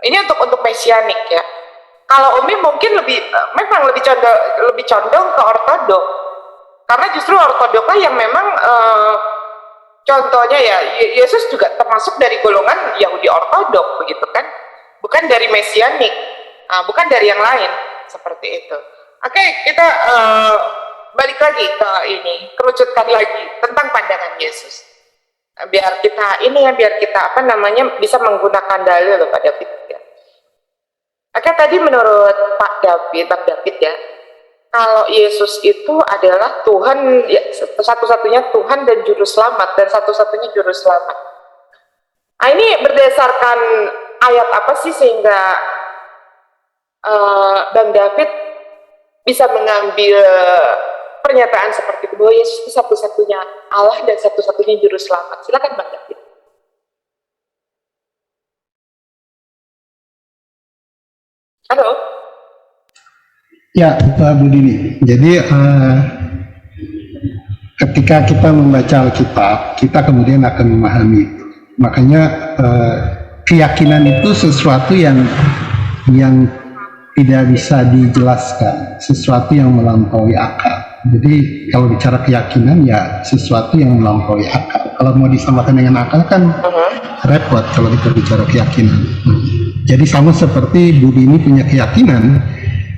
[SPEAKER 2] Ini untuk Mesianik ya. Kalau Umi mungkin memang lebih condong ke Ortodok, karena justru Ortodoklah yang memang contohnya ya, Yesus juga termasuk dari golongan Yahudi Ortodok, begitu kan? Bukan dari Mesianik, bukan dari yang lain, seperti itu. Oke, kita balik lagi ke ini, kerucutkan lagi tentang pandangan Yesus. Biar kita bisa menggunakan dalil loh Pak David ya. Oke, tadi menurut Bang David ya, kalau Yesus itu adalah Tuhan, ya, satu-satunya Tuhan dan Juru Selamat, dan satu-satunya Juru Selamat. Nah, ini berdasarkan ayat apa sih sehingga Bang David bisa mengambil pernyataan seperti itu, bahwa Yesus itu satu-satunya Allah dan satu-satunya Juru Selamat? Silakan Bang David. Halo.
[SPEAKER 1] Ya, Bu Dini. Jadi ketika kita membaca Alkitab, kita kemudian akan memahami itu. Makanya keyakinan itu sesuatu yang tidak bisa dijelaskan, sesuatu yang melampaui akal. Jadi kalau bicara keyakinan ya sesuatu yang melampaui akal. Kalau mau disamakan dengan akal kan repot kalau kita bicara keyakinan. Jadi sama seperti Budi ini punya keyakinan.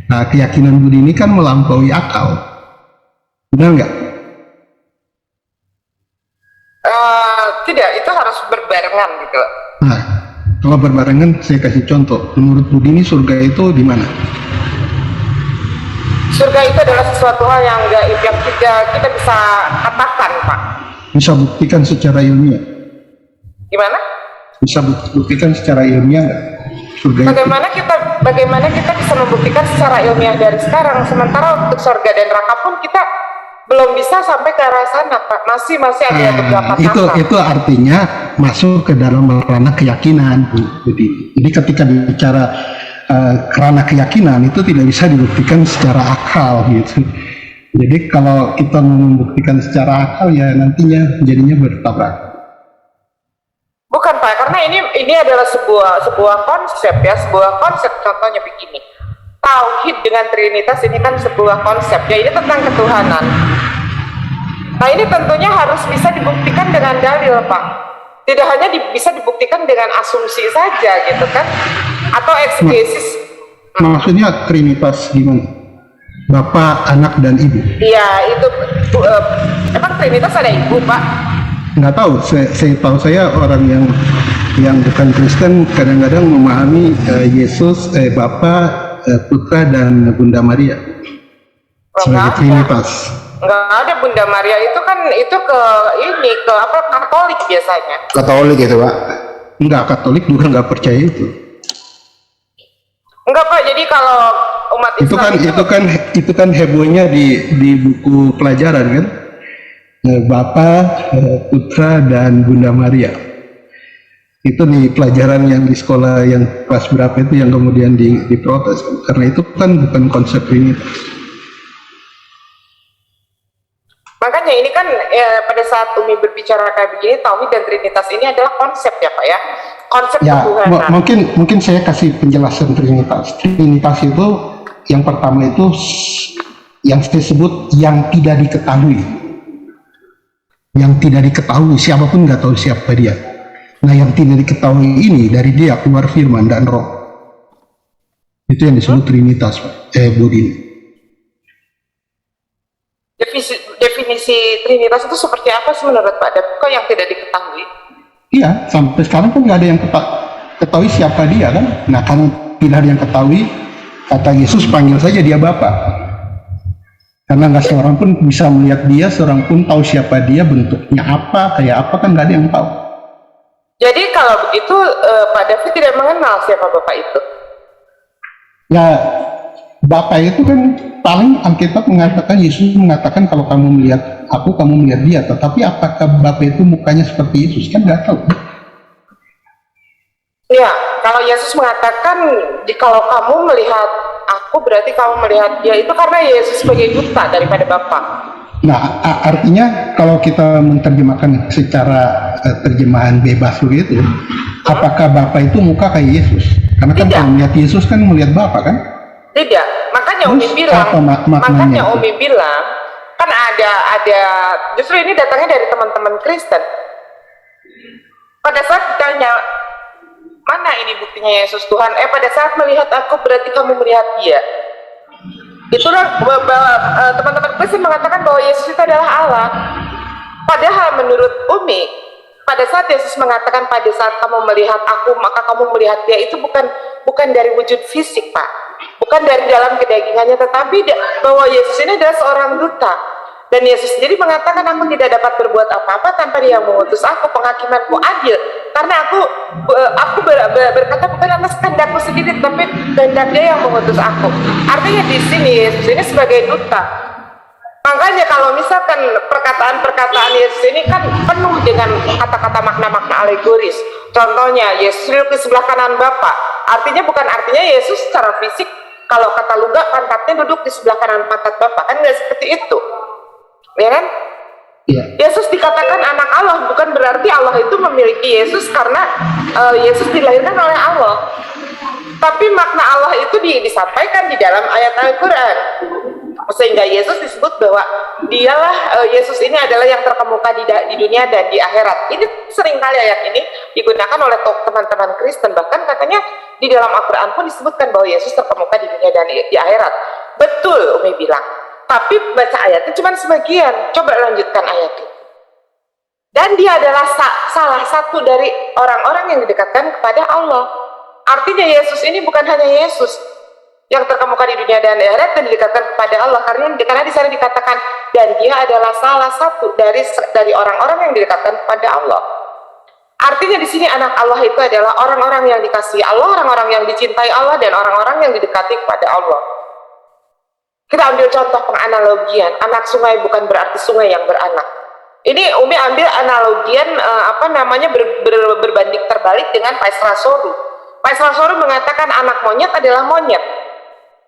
[SPEAKER 1] Nah, keyakinan Budi ini kan melampaui akal. Benar nggak?
[SPEAKER 2] Tidak, itu harus berbarengan gitu.
[SPEAKER 1] Nah, kalau berbarengan saya kasih contoh. Menurut Budi ini surga itu di mana?
[SPEAKER 2] Surga itu adalah sesuatu hal yang gaib yang kita bisa katakan, Pak.
[SPEAKER 1] Bisa buktikan secara ilmiah.
[SPEAKER 2] Gimana?
[SPEAKER 1] Bisa buktikan secara ilmiah nggak? Surga
[SPEAKER 2] Bagaimana kita bisa membuktikan secara ilmiah dari sekarang, sementara untuk surga dan neraka pun kita belum bisa sampai ke arah sana, Pak. Masih ada beberapa tahap.
[SPEAKER 1] Itu artinya masuk ke dalam ranah keyakinan, Bu. Jadi ketika bicara kerana keyakinan itu tidak bisa dibuktikan secara akal gitu. Jadi kalau kita membuktikan secara akal ya nantinya jadinya bertabrakan.
[SPEAKER 2] Bukan Pak, karena ini adalah sebuah konsep ya, sebuah konsep. Contohnya begini, tauhid dengan trinitas ini kan sebuah konsep ya, ini tentang ketuhanan. Nah ini tentunya harus bisa dibuktikan dengan dalil Pak. Tidak hanya bisa dibuktikan dengan asumsi saja gitu kan, atau eksegesis.
[SPEAKER 1] Maksudnya trinitas gimana? Bapa, Anak, dan Ibu.
[SPEAKER 2] Iya, itu emang Trinitas ada ibu, Pak?
[SPEAKER 1] Nggak tahu, saya tahu saya orang yang bukan Kristen kadang-kadang memahami Yesus, Bapa, Putra, dan Bunda Maria sebagai Trinitas.
[SPEAKER 2] Enggak ada. Bunda Maria itu kan ke apa, Katolik biasanya.
[SPEAKER 3] Katolik itu, Pak.
[SPEAKER 1] Enggak, Katolik juga nggak percaya itu.
[SPEAKER 2] Enggak, Pak. Jadi kalau umat Islam
[SPEAKER 1] itu kan hebohnya di buku pelajaran kan, Bapa, Putra, dan Bunda Maria. Itu nih pelajaran yang di sekolah yang kelas berapa itu yang kemudian diprotes, karena itu kan bukan konsep Trinitas.
[SPEAKER 2] Makanya ini kan pada saat Umi berbicara kayak begini, Tauhid dan Trinitas ini adalah konsep ya, Pak ya. Konsep
[SPEAKER 1] Ya,
[SPEAKER 2] ketuhanan.
[SPEAKER 1] mungkin saya kasih penjelasan Trinitas. Trinitas itu yang pertama itu yang saya sebut yang tidak diketahui. Yang tidak diketahui, siapapun nggak tahu siapa dia. Nah, yang tidak diketahui ini dari dia keluar firman dan roh. Itu yang disebut Trinitas, Pak. Budin.
[SPEAKER 2] Definisi Trinitas itu seperti apa sih menurut Pak Dap? Kok yang tidak diketahui?
[SPEAKER 1] Iya, sampai sekarang pun nggak ada yang ketahui siapa dia kan. Nah, karena tidak ada yang ketahui, kata Yesus panggil saja dia Bapa. Karena nggak seorang pun bisa melihat dia, seorang pun tahu siapa dia, bentuknya apa, kayak apa, kan nggak ada yang tahu.
[SPEAKER 2] Jadi kalau begitu Pak David tidak mengenal siapa Bapak itu?
[SPEAKER 1] Ya, Bapa itu kan paling Alkitab mengatakan, Yesus mengatakan kalau kamu melihat aku, kamu melihat dia. Tetapi apakah Bapa itu mukanya seperti Yesus? Kan nggak tahu.
[SPEAKER 2] Ya, kalau Yesus mengatakan kalau kamu melihat aku berarti kamu melihat dia, itu karena Yesus sebagai duta daripada Bapa.
[SPEAKER 1] Nah, artinya kalau kita menerjemahkan secara terjemahan bebas begitu, apakah Bapa itu muka kayak Yesus? Karena kan
[SPEAKER 2] Tidak.
[SPEAKER 1] kalau melihat Yesus kan melihat Bapa kan?
[SPEAKER 2] Tidak, makanya
[SPEAKER 1] Terus
[SPEAKER 2] Umi bilang,
[SPEAKER 1] apa maknanya itu?
[SPEAKER 2] Umi bilang kan ada justru ini datangnya dari teman-teman Kristen. Pada saat ditanya mana ini buktinya Yesus Tuhan, pada saat melihat aku berarti kamu melihat dia. Itulah teman-teman Kristen mengatakan bahwa Yesus itu adalah Allah. Padahal menurut Umi, pada saat Yesus mengatakan pada saat kamu melihat aku maka kamu melihat dia, itu bukan dari wujud fisik, Pak, bukan dari dalam kedagingannya, tetapi bahwa Yesus ini adalah seorang duta. Dan Yesus sendiri mengatakan, aku tidak dapat berbuat apa-apa tanpa dia yang mengutus aku, penghakimanku adil karena aku berkata bukan atas kehendakku sendiri tapi kehendak dia yang mengutus aku. Artinya di sini Yesus ini sebagai duta. Makanya kalau misalkan perkataan Yesus ini kan penuh dengan kata-kata makna-makna alegoris. Contohnya Yesus duduk di sebelah kanan Bapa. Artinya bukan artinya Yesus secara fisik, kalau kata luga pantatnya duduk di sebelah kanan pantat Bapa, kan nggak seperti itu. Ya kan?
[SPEAKER 1] Iya.
[SPEAKER 2] Yesus dikatakan anak Allah, bukan berarti Allah itu memiliki Yesus karena Yesus dilahirkan oleh Allah. Tapi makna Allah itu disampaikan di dalam ayat Al-Quran, sehingga Yesus disebut bahwa dialah Yesus ini adalah yang terkemuka di dunia dan di akhirat. Ini seringkali ayat ini digunakan oleh teman-teman Kristen, bahkan katanya di dalam Al-Quran pun disebutkan bahwa Yesus terkemuka di dunia dan di akhirat. Betul, Umi bilang. Tapi baca ayatnya cuma sebagian. Coba lanjutkan ayatnya. Dan dia adalah salah satu dari orang-orang yang didekatkan kepada Allah. Artinya Yesus ini bukan hanya Yesus yang terkemuka di dunia dan di akhirat dan didekatkan kepada Allah, karena di sana dikatakan dan dia adalah salah satu dari orang-orang yang didekatkan kepada Allah. Artinya di sini anak Allah itu adalah orang-orang yang dikasihi Allah, orang-orang yang dicintai Allah, dan orang-orang yang didekati kepada Allah. Kita ambil contoh penganalogian, anak sungai bukan berarti sungai yang beranak. Ini Umi ambil analogian berbanding terbalik dengan Paisra Soru. Paisra Soru mengatakan anak monyet adalah monyet.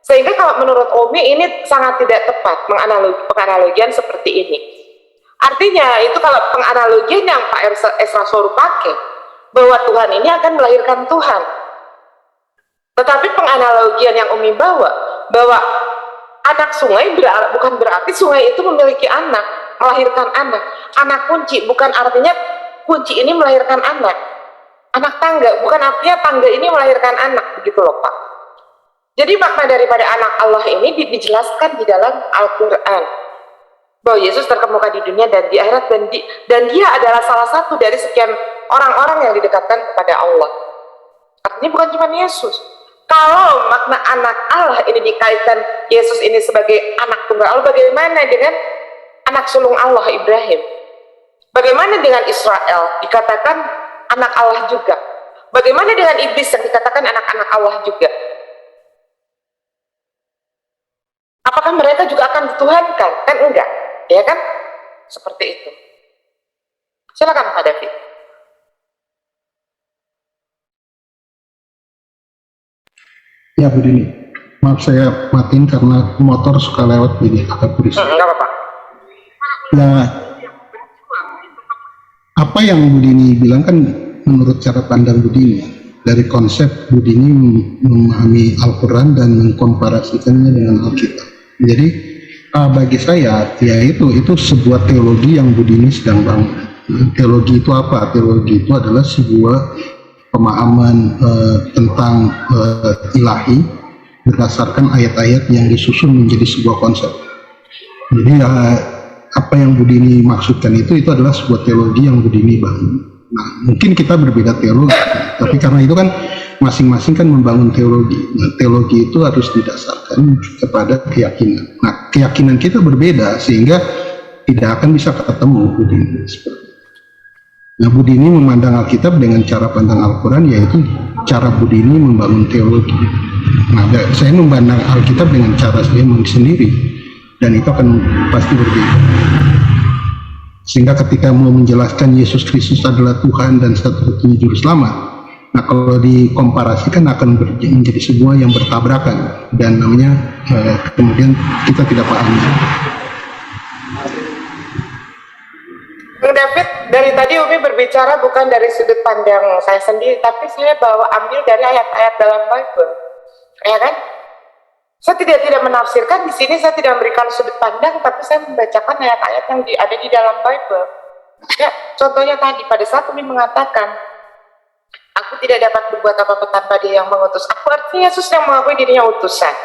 [SPEAKER 2] Sehingga kalau menurut Umi ini sangat tidak tepat penganalogian seperti ini. Artinya itu kalau penganalogian yang Pak Esra Soru pakai, bahwa Tuhan ini akan melahirkan Tuhan. Tetapi penganalogian yang Umi bawa, bahwa anak sungai bukan berarti sungai itu memiliki anak, melahirkan anak. Anak kunci bukan artinya kunci ini melahirkan anak. Anak tangga bukan artinya tangga ini melahirkan anak, begitu loh Pak. Jadi makna daripada anak Allah ini dijelaskan di dalam Al-Quran. Bahwa Yesus terkemuka di dunia dan di akhirat, dan dia adalah salah satu dari sekian orang-orang yang didekatkan kepada Allah. Artinya bukan cuma Yesus. Kalau makna anak Allah ini dikaitkan Yesus ini sebagai anak tunggal Allah, bagaimana dengan anak sulung Allah Ibrahim? Bagaimana dengan Israel? Dikatakan anak Allah juga. Bagaimana dengan iblis yang dikatakan anak-anak Allah juga? Apakah mereka juga akan dituhankan? Kan enggak, ya kan? Seperti itu. Silakan Pak David.
[SPEAKER 1] Ya Bu Dini, maaf saya matiin karena motor suka lewat jadi agak berisik.
[SPEAKER 2] Enggak apa-apa.
[SPEAKER 1] Nah, apa yang Bu Dini bilang kan menurut cara pandang Bu Dini, dari konsep Bu Dini memahami Al-Quran dan mengkomparasikannya dengan Alkitab. Jadi bagi saya ya itu sebuah teologi yang Bu Dini sedang bangun. Teologi itu apa? Teologi itu adalah sebuah pemahaman tentang ilahi berdasarkan ayat-ayat yang disusun menjadi sebuah konsep. Jadi apa yang Bu Dini maksudkan itu adalah sebuah teologi yang Bu Dini bangun. Nah, mungkin kita berbeda teologi, tapi karena itu kan masing-masing kan membangun teologi. Nah, teologi itu harus didasarkan kepada keyakinan. Nah, keyakinan kita berbeda sehingga tidak akan bisa ketemu Bu Dini. Nah, Bu Dini memandang Alkitab dengan cara pandang Al-Quran, yaitu cara Bu Dini membangun teologi. Nah, saya memandang Alkitab dengan cara saya sendiri, dan itu akan pasti berbeda. Sehingga ketika mau menjelaskan Yesus Kristus adalah Tuhan dan satu-satunya juru selamat, nah kalau dikomparasikan akan menjadi sebuah yang bertabrakan, dan namanya kemudian kita tidak paham.
[SPEAKER 2] Bang David, dari tadi Umi berbicara bukan dari sudut pandang saya sendiri, tapi saya ambil dari ayat-ayat dalam Bible, ya kan? Saya tidak menafsirkan di sini, saya tidak memberikan sudut pandang, tapi saya membacakan ayat-ayat yang ada di dalam Bible. Ya, contohnya tadi pada saat Umi mengatakan, aku tidak dapat berbuat apa-apa tanpa Dia yang mengutus aku, artinya Yesus yang mengakui dirinya utusan.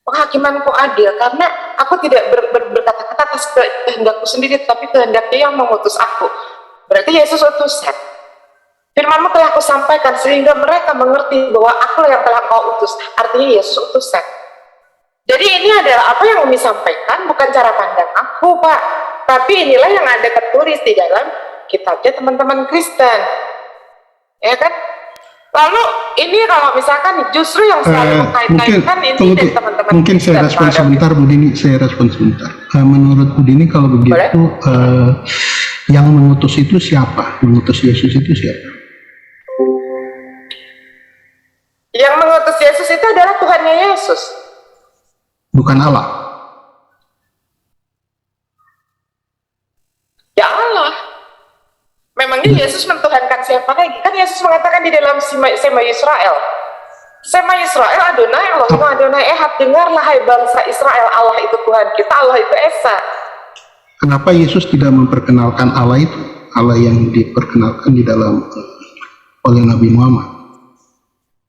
[SPEAKER 2] Penghakimanku adil karena aku tidak berkata-kata atas kehendakku sendiri, tapi kehendak Dia yang mengutus aku. Berarti Yesus utusan. Firman-Mu telah aku sampaikan sehingga mereka mengerti bahwa aku yang telah Kau utus. Artinya Yesus utusan. Jadi ini adalah apa yang Umi sampaikan, bukan cara pandang aku, Pak. Tapi inilah yang ada tertulis di dalam kitabnya teman-teman Kristen. Ya kan? Lalu ini kalau misalkan justru yang selalu mengkait-kaitkan ini dari teman-teman
[SPEAKER 1] mungkin saya respon sebentar, Bu Dini. Saya respon sebentar. Menurut Bu Dini kalau begitu, yang mengutus itu siapa? Mengutus Yesus itu siapa?
[SPEAKER 2] Yang mengutus Yesus itu adalah Tuhannya Yesus.
[SPEAKER 1] Bukan Allah.
[SPEAKER 2] Ya Allah. Memangnya Yesus mentuhankan siapa lagi? Kan Yesus mengatakan di dalam Sema Israel. Sema Israel Adonai Elohim Adonai Ehad. Dengarlah hai bangsa Israel, Allah itu Tuhan kita, Allah itu Esa.
[SPEAKER 1] Kenapa Yesus tidak memperkenalkan Allah itu? Allah yang diperkenalkan di dalam oleh Nabi Muhammad.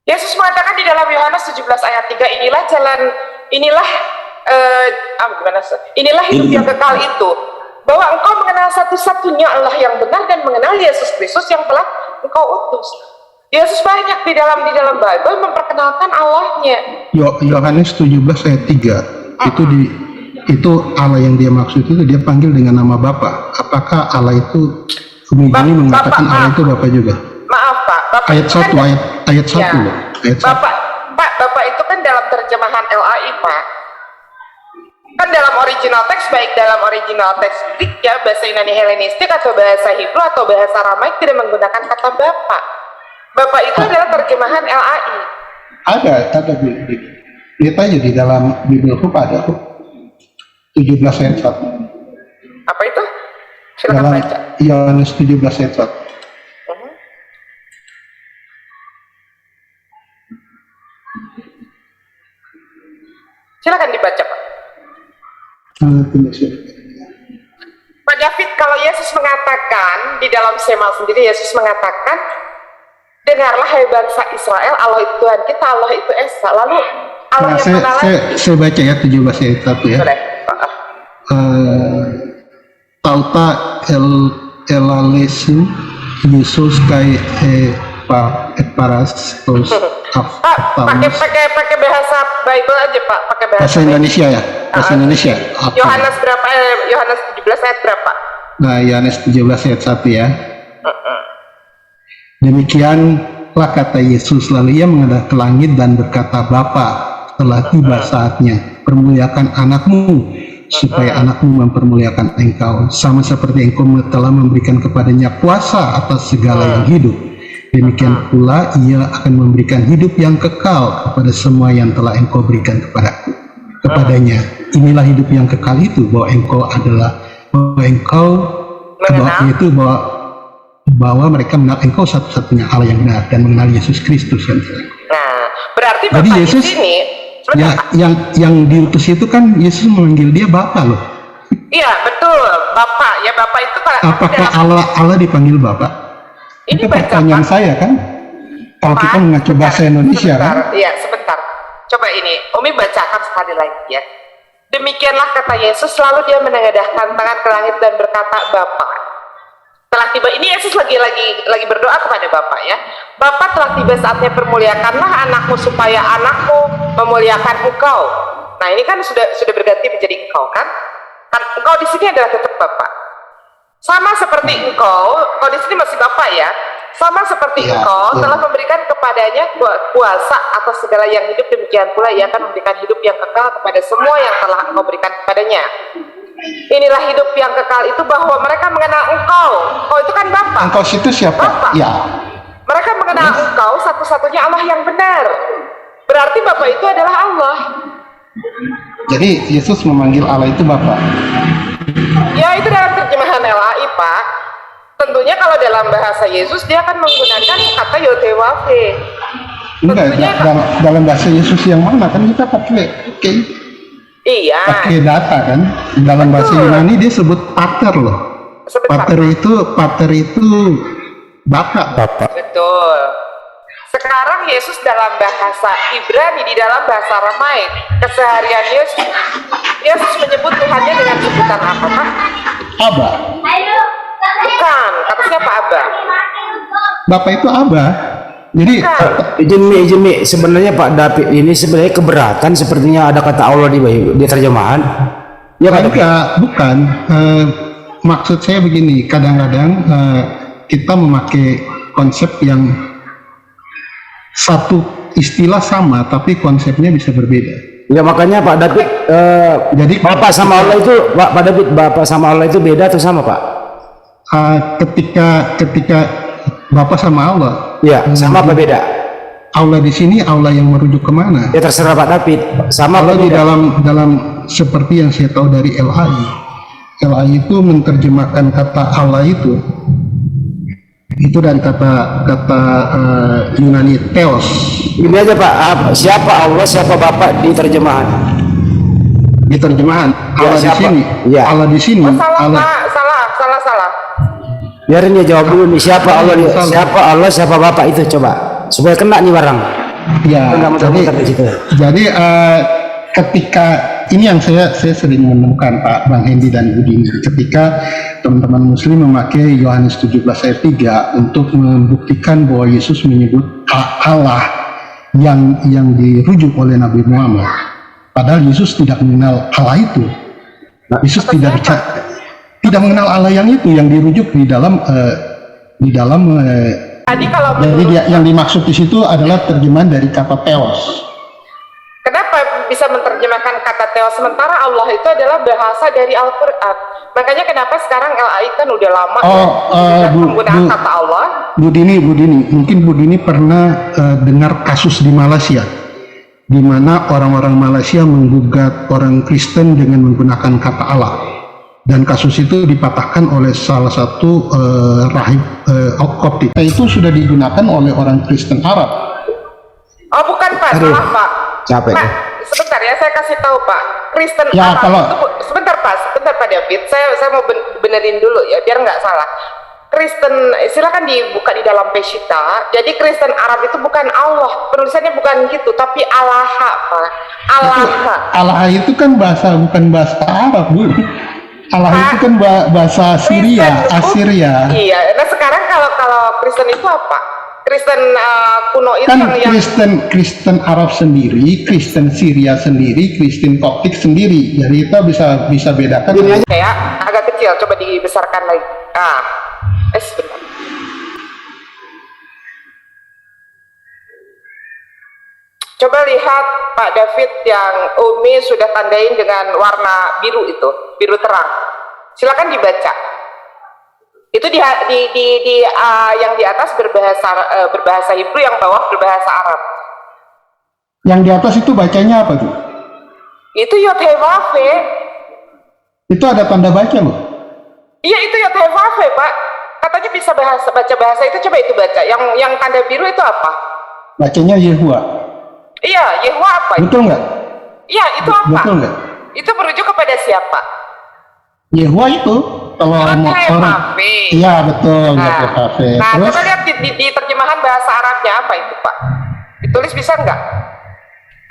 [SPEAKER 2] Yesus mengatakan di dalam Yohanes 17 ayat 3, inilah jalan, inilah hidup yang kekal itu, bahwa engkau mengenal satu-satunya Allah yang benar dan mengenal Yesus Kristus yang telah engkau utus. Yesus banyak di dalam Bible memperkenalkan Allahnya.
[SPEAKER 1] Yohanes 17 ayat 3 itu Allah yang dia maksud itu dia panggil dengan nama Bapa. Apakah Allah itu kemudian mengatakan Allah itu Bapa juga?
[SPEAKER 2] Maaf Pak, Bapak
[SPEAKER 1] ayat 1 kan ayat 1
[SPEAKER 2] ya,
[SPEAKER 1] loh. Ayat
[SPEAKER 2] Bapak itu kan dalam terjemahan LAI Pak. Kan dalam original teks, baik dalam original teks Greek ya, bahasa Yunani Helenistik atau bahasa Hebrew atau bahasa Aramaik tidak menggunakan kata Bapak. Bapak itu adalah terjemahan LAI.
[SPEAKER 1] Ada lihat aja di dalam Bible Hub ada kok. 17 ayat 1.
[SPEAKER 2] Apa itu? Silakan
[SPEAKER 1] dalam
[SPEAKER 2] baca.
[SPEAKER 1] Yohanes 17 ayat 1.
[SPEAKER 2] Silakan dibaca Pak. Pak David, kalau Yesus mengatakan di dalam Sema sendiri, Yesus mengatakan dengarlah hai bangsa Israel, Allah itu Tuhan kita, Allah itu Esa. Lalu Allah
[SPEAKER 1] Nah,
[SPEAKER 2] yang mana lagi?
[SPEAKER 1] saya baca ya 17 ayat 1 ya.
[SPEAKER 2] Boleh.
[SPEAKER 1] Tauta elalesu Yesus kai paras tos
[SPEAKER 2] Pakai bahasa Bible aja Pak, pakai
[SPEAKER 1] bahasa Indonesia ya, bahasa Indonesia. Apa?
[SPEAKER 2] Yohanes berapa? Yohanes 17 ayat berapa?
[SPEAKER 1] Nah, Yohanes 17 ayat 1 ya. Demikianlah kata Yesus, lalu ia menghadap ke langit dan berkata, Bapa, telah tiba saatnya, permuliakan anakmu, supaya anakmu mempermuliakan engkau, sama seperti engkau telah memberikan kepadanya kuasa atas segala yang hidup. Demikian pula ia akan memberikan hidup yang kekal kepada semua yang telah engkau berikan kepadanya. Inilah hidup yang kekal itu, bahwa engkau yaitu bahwa mereka mengenal engkau satu-satunya Allah yang benar dan mengenal Yesus Kristus kan.
[SPEAKER 2] Nah, berarti
[SPEAKER 1] Jadi
[SPEAKER 2] Bapak
[SPEAKER 1] Yesus
[SPEAKER 2] di sini
[SPEAKER 1] ya, yang diutus itu kan Yesus memanggil dia Bapa loh.
[SPEAKER 2] iya betul, Bapak. Ya Bapak itu kalau
[SPEAKER 1] Apakah Allah dipanggil Bapak?
[SPEAKER 2] ini
[SPEAKER 1] Itu
[SPEAKER 2] baca
[SPEAKER 1] pertanyaan
[SPEAKER 2] Pak.
[SPEAKER 1] saya kan. Kalau kita mengacu bahasa Indonesia kan.
[SPEAKER 2] Iya, sebentar. Coba ini, Umi bacakan sekali lagi ya. Demikianlah kata Yesus, lalu dia menengadahkan tangan ke langit dan berkata, Bapa. Telah tiba, ini Yesus lagi berdoa kepada Bapa ya. Bapa, telah tiba saatnya permuliakanlah anakmu supaya anakmu memuliakan engkau. Nah, ini kan sudah berganti menjadi engkau kan? Kan engkau di sini adalah tetap Bapa. Sama seperti engkau di sini masih Bapak ya. Sama seperti engkau telah memberikan kepadanya kuasa atas segala yang hidup, demikian pula ia akan memberikan hidup yang kekal kepada semua yang telah engkau berikan kepadanya. Inilah hidup yang kekal itu, bahwa mereka mengenal engkau. Engkau itu kan Bapa.
[SPEAKER 1] Engkau itu siapa?
[SPEAKER 2] Bapak.
[SPEAKER 1] Ya.
[SPEAKER 2] Mereka mengenal engkau satu-satunya Allah yang benar. Berarti Bapa itu adalah Allah.
[SPEAKER 1] Jadi Yesus memanggil Allah itu Bapa.
[SPEAKER 2] Ya, itu dalam terjemahan LAI Pak. Tentunya kalau dalam bahasa Yesus dia akan menggunakan kata Yotewafe.
[SPEAKER 1] Enggak, dalam bahasa Yesus yang mana kan kita pakai
[SPEAKER 2] Iya.
[SPEAKER 1] pakai data kan. Dalam bahasa Yunani dia sebut pater loh.
[SPEAKER 2] Sebentar.
[SPEAKER 1] Pater itu Bapak.
[SPEAKER 2] Betul. Sekarang Yesus dalam bahasa Ibrani, di dalam bahasa Aramaik, keseharian Yesus menyebut Tuhannya dengan sebutan apa Pak?
[SPEAKER 1] Aba.
[SPEAKER 2] Bukan, kata siapa Aba?
[SPEAKER 1] Bapak itu Aba. Jadi
[SPEAKER 3] Izin Mi, sebenarnya Pak David ini sebenarnya keberatan sepertinya ada kata Allah di terjemahan. Ya Pak David?
[SPEAKER 1] enggak, bukan. Maksud saya begini, kadang-kadang kita memakai konsep yang satu istilah sama tapi konsepnya bisa berbeda.
[SPEAKER 3] Ya makanya Pak David,
[SPEAKER 1] Jadi
[SPEAKER 3] Bapak sama Allah itu, Pak David, Bapak sama Allah itu beda atau sama Pak?
[SPEAKER 1] ketika Bapa sama Allah,
[SPEAKER 3] Ya, sama apa beda?
[SPEAKER 1] Allah di sini Allah yang merujuk kemana?
[SPEAKER 3] Ya terserah Pak David, sama
[SPEAKER 1] Allah
[SPEAKER 3] apa
[SPEAKER 1] di
[SPEAKER 3] beda?
[SPEAKER 1] dalam seperti yang saya tahu dari LAI. LAI itu menerjemahkan kata Allah itu dari kata Yunani Theos.
[SPEAKER 3] Ini aja Pak, siapa Allah, siapa Bapak di terjemahan?
[SPEAKER 1] Di terjemahan Allah di
[SPEAKER 3] siapa?
[SPEAKER 1] sini,
[SPEAKER 3] Ya.
[SPEAKER 1] Allah di sini,
[SPEAKER 2] Oh, salah
[SPEAKER 1] Allah.
[SPEAKER 2] Pak, salah.
[SPEAKER 3] Biarin dia jawab dulu nih, siapa Allah,
[SPEAKER 1] Salah.
[SPEAKER 3] siapa Allah, siapa Bapak itu coba, supaya kena nih barang.
[SPEAKER 1] Ya,
[SPEAKER 3] Enggak muter-muter di situ.
[SPEAKER 1] jadi ketika ini yang saya sering menemukan Pak Bang Hendi dan Budi, ketika teman-teman Muslim memakai Yohanes 17 ayat 3 untuk membuktikan bahwa Yesus menyebut Allah yang dirujuk oleh Nabi Muhammad, padahal Yesus tidak mengenal Allah itu. Yesus tidak mengenal Allah yang itu yang dirujuk di dalam
[SPEAKER 2] Tadi kalau
[SPEAKER 1] jadi
[SPEAKER 2] menurut,
[SPEAKER 1] yang dimaksud di situ adalah terjemahan dari kata Theos.
[SPEAKER 2] kenapa bisa menerjemahkan kata Theos sementara Allah itu adalah bahasa dari Al-Quran? Makanya kenapa sekarang LAI kan udah lama menggunakan kata Allah.
[SPEAKER 1] Bu Dini, mungkin Bu Dini pernah dengar kasus di Malaysia, di mana orang-orang Malaysia menggugat orang Kristen dengan menggunakan kata Allah, dan kasus itu dipatahkan oleh salah satu rahib Koptik. Itu sudah digunakan oleh orang Kristen Arab.
[SPEAKER 2] Oh bukan Pak, salah Pak.
[SPEAKER 3] Capek.
[SPEAKER 2] Pak, sebentar ya, saya kasih tahu Pak. Kristen
[SPEAKER 1] Ya,
[SPEAKER 2] Arab itu sebentar Pak David, saya mau benerin dulu ya biar nggak salah. Kristen, silakan dibuka di dalam Peshitta. Jadi Kristen Arab itu bukan Allah, penulisannya bukan gitu, tapi Allah, Pak. Allah.
[SPEAKER 1] Allah itu kan bahasa, bukan bahasa Arab, Bu. Allah itu kan bahasa Syria, Assyria.
[SPEAKER 2] Iya. Nah sekarang kalau Kristen itu apa? Kristen kuno itu
[SPEAKER 1] Kan
[SPEAKER 2] yang
[SPEAKER 1] Kristen Arab sendiri, Kristen Syria sendiri, Kristen Koptik sendiri. Jadi kita bisa bedakan.
[SPEAKER 3] Ini aja.
[SPEAKER 2] kayak agak kecil, coba dibesarkan lagi. Sebentar. Coba lihat Pak David yang Umi sudah tandain dengan warna biru itu, biru terang. Silakan dibaca. Itu yang di atas berbahasa Hebrew, yang bawah berbahasa Arab.
[SPEAKER 1] Yang di atas itu bacanya apa tuh?
[SPEAKER 2] Itu Yod He Vav He.
[SPEAKER 1] Itu ada tanda baca loh.
[SPEAKER 2] Iya itu Yod He Vav He, Pak. Katanya bisa baca bahasa itu, coba itu baca. Yang tanda biru itu apa?
[SPEAKER 1] Bacanya Yehua.
[SPEAKER 2] Iya, Yehua apa?
[SPEAKER 1] Betul nggak?
[SPEAKER 2] Iya, itu apa?
[SPEAKER 1] Betul nggak?
[SPEAKER 2] Itu merujuk kepada siapa?
[SPEAKER 1] Yehua itu kalau
[SPEAKER 2] Yod He
[SPEAKER 1] orang,
[SPEAKER 2] Vav He.
[SPEAKER 1] iya betul, Yod He Vav He.
[SPEAKER 2] Nah,
[SPEAKER 1] Terus
[SPEAKER 2] coba lihat di terjemahan bahasa Arabnya apa itu, Pak? Ditulis bisa nggak?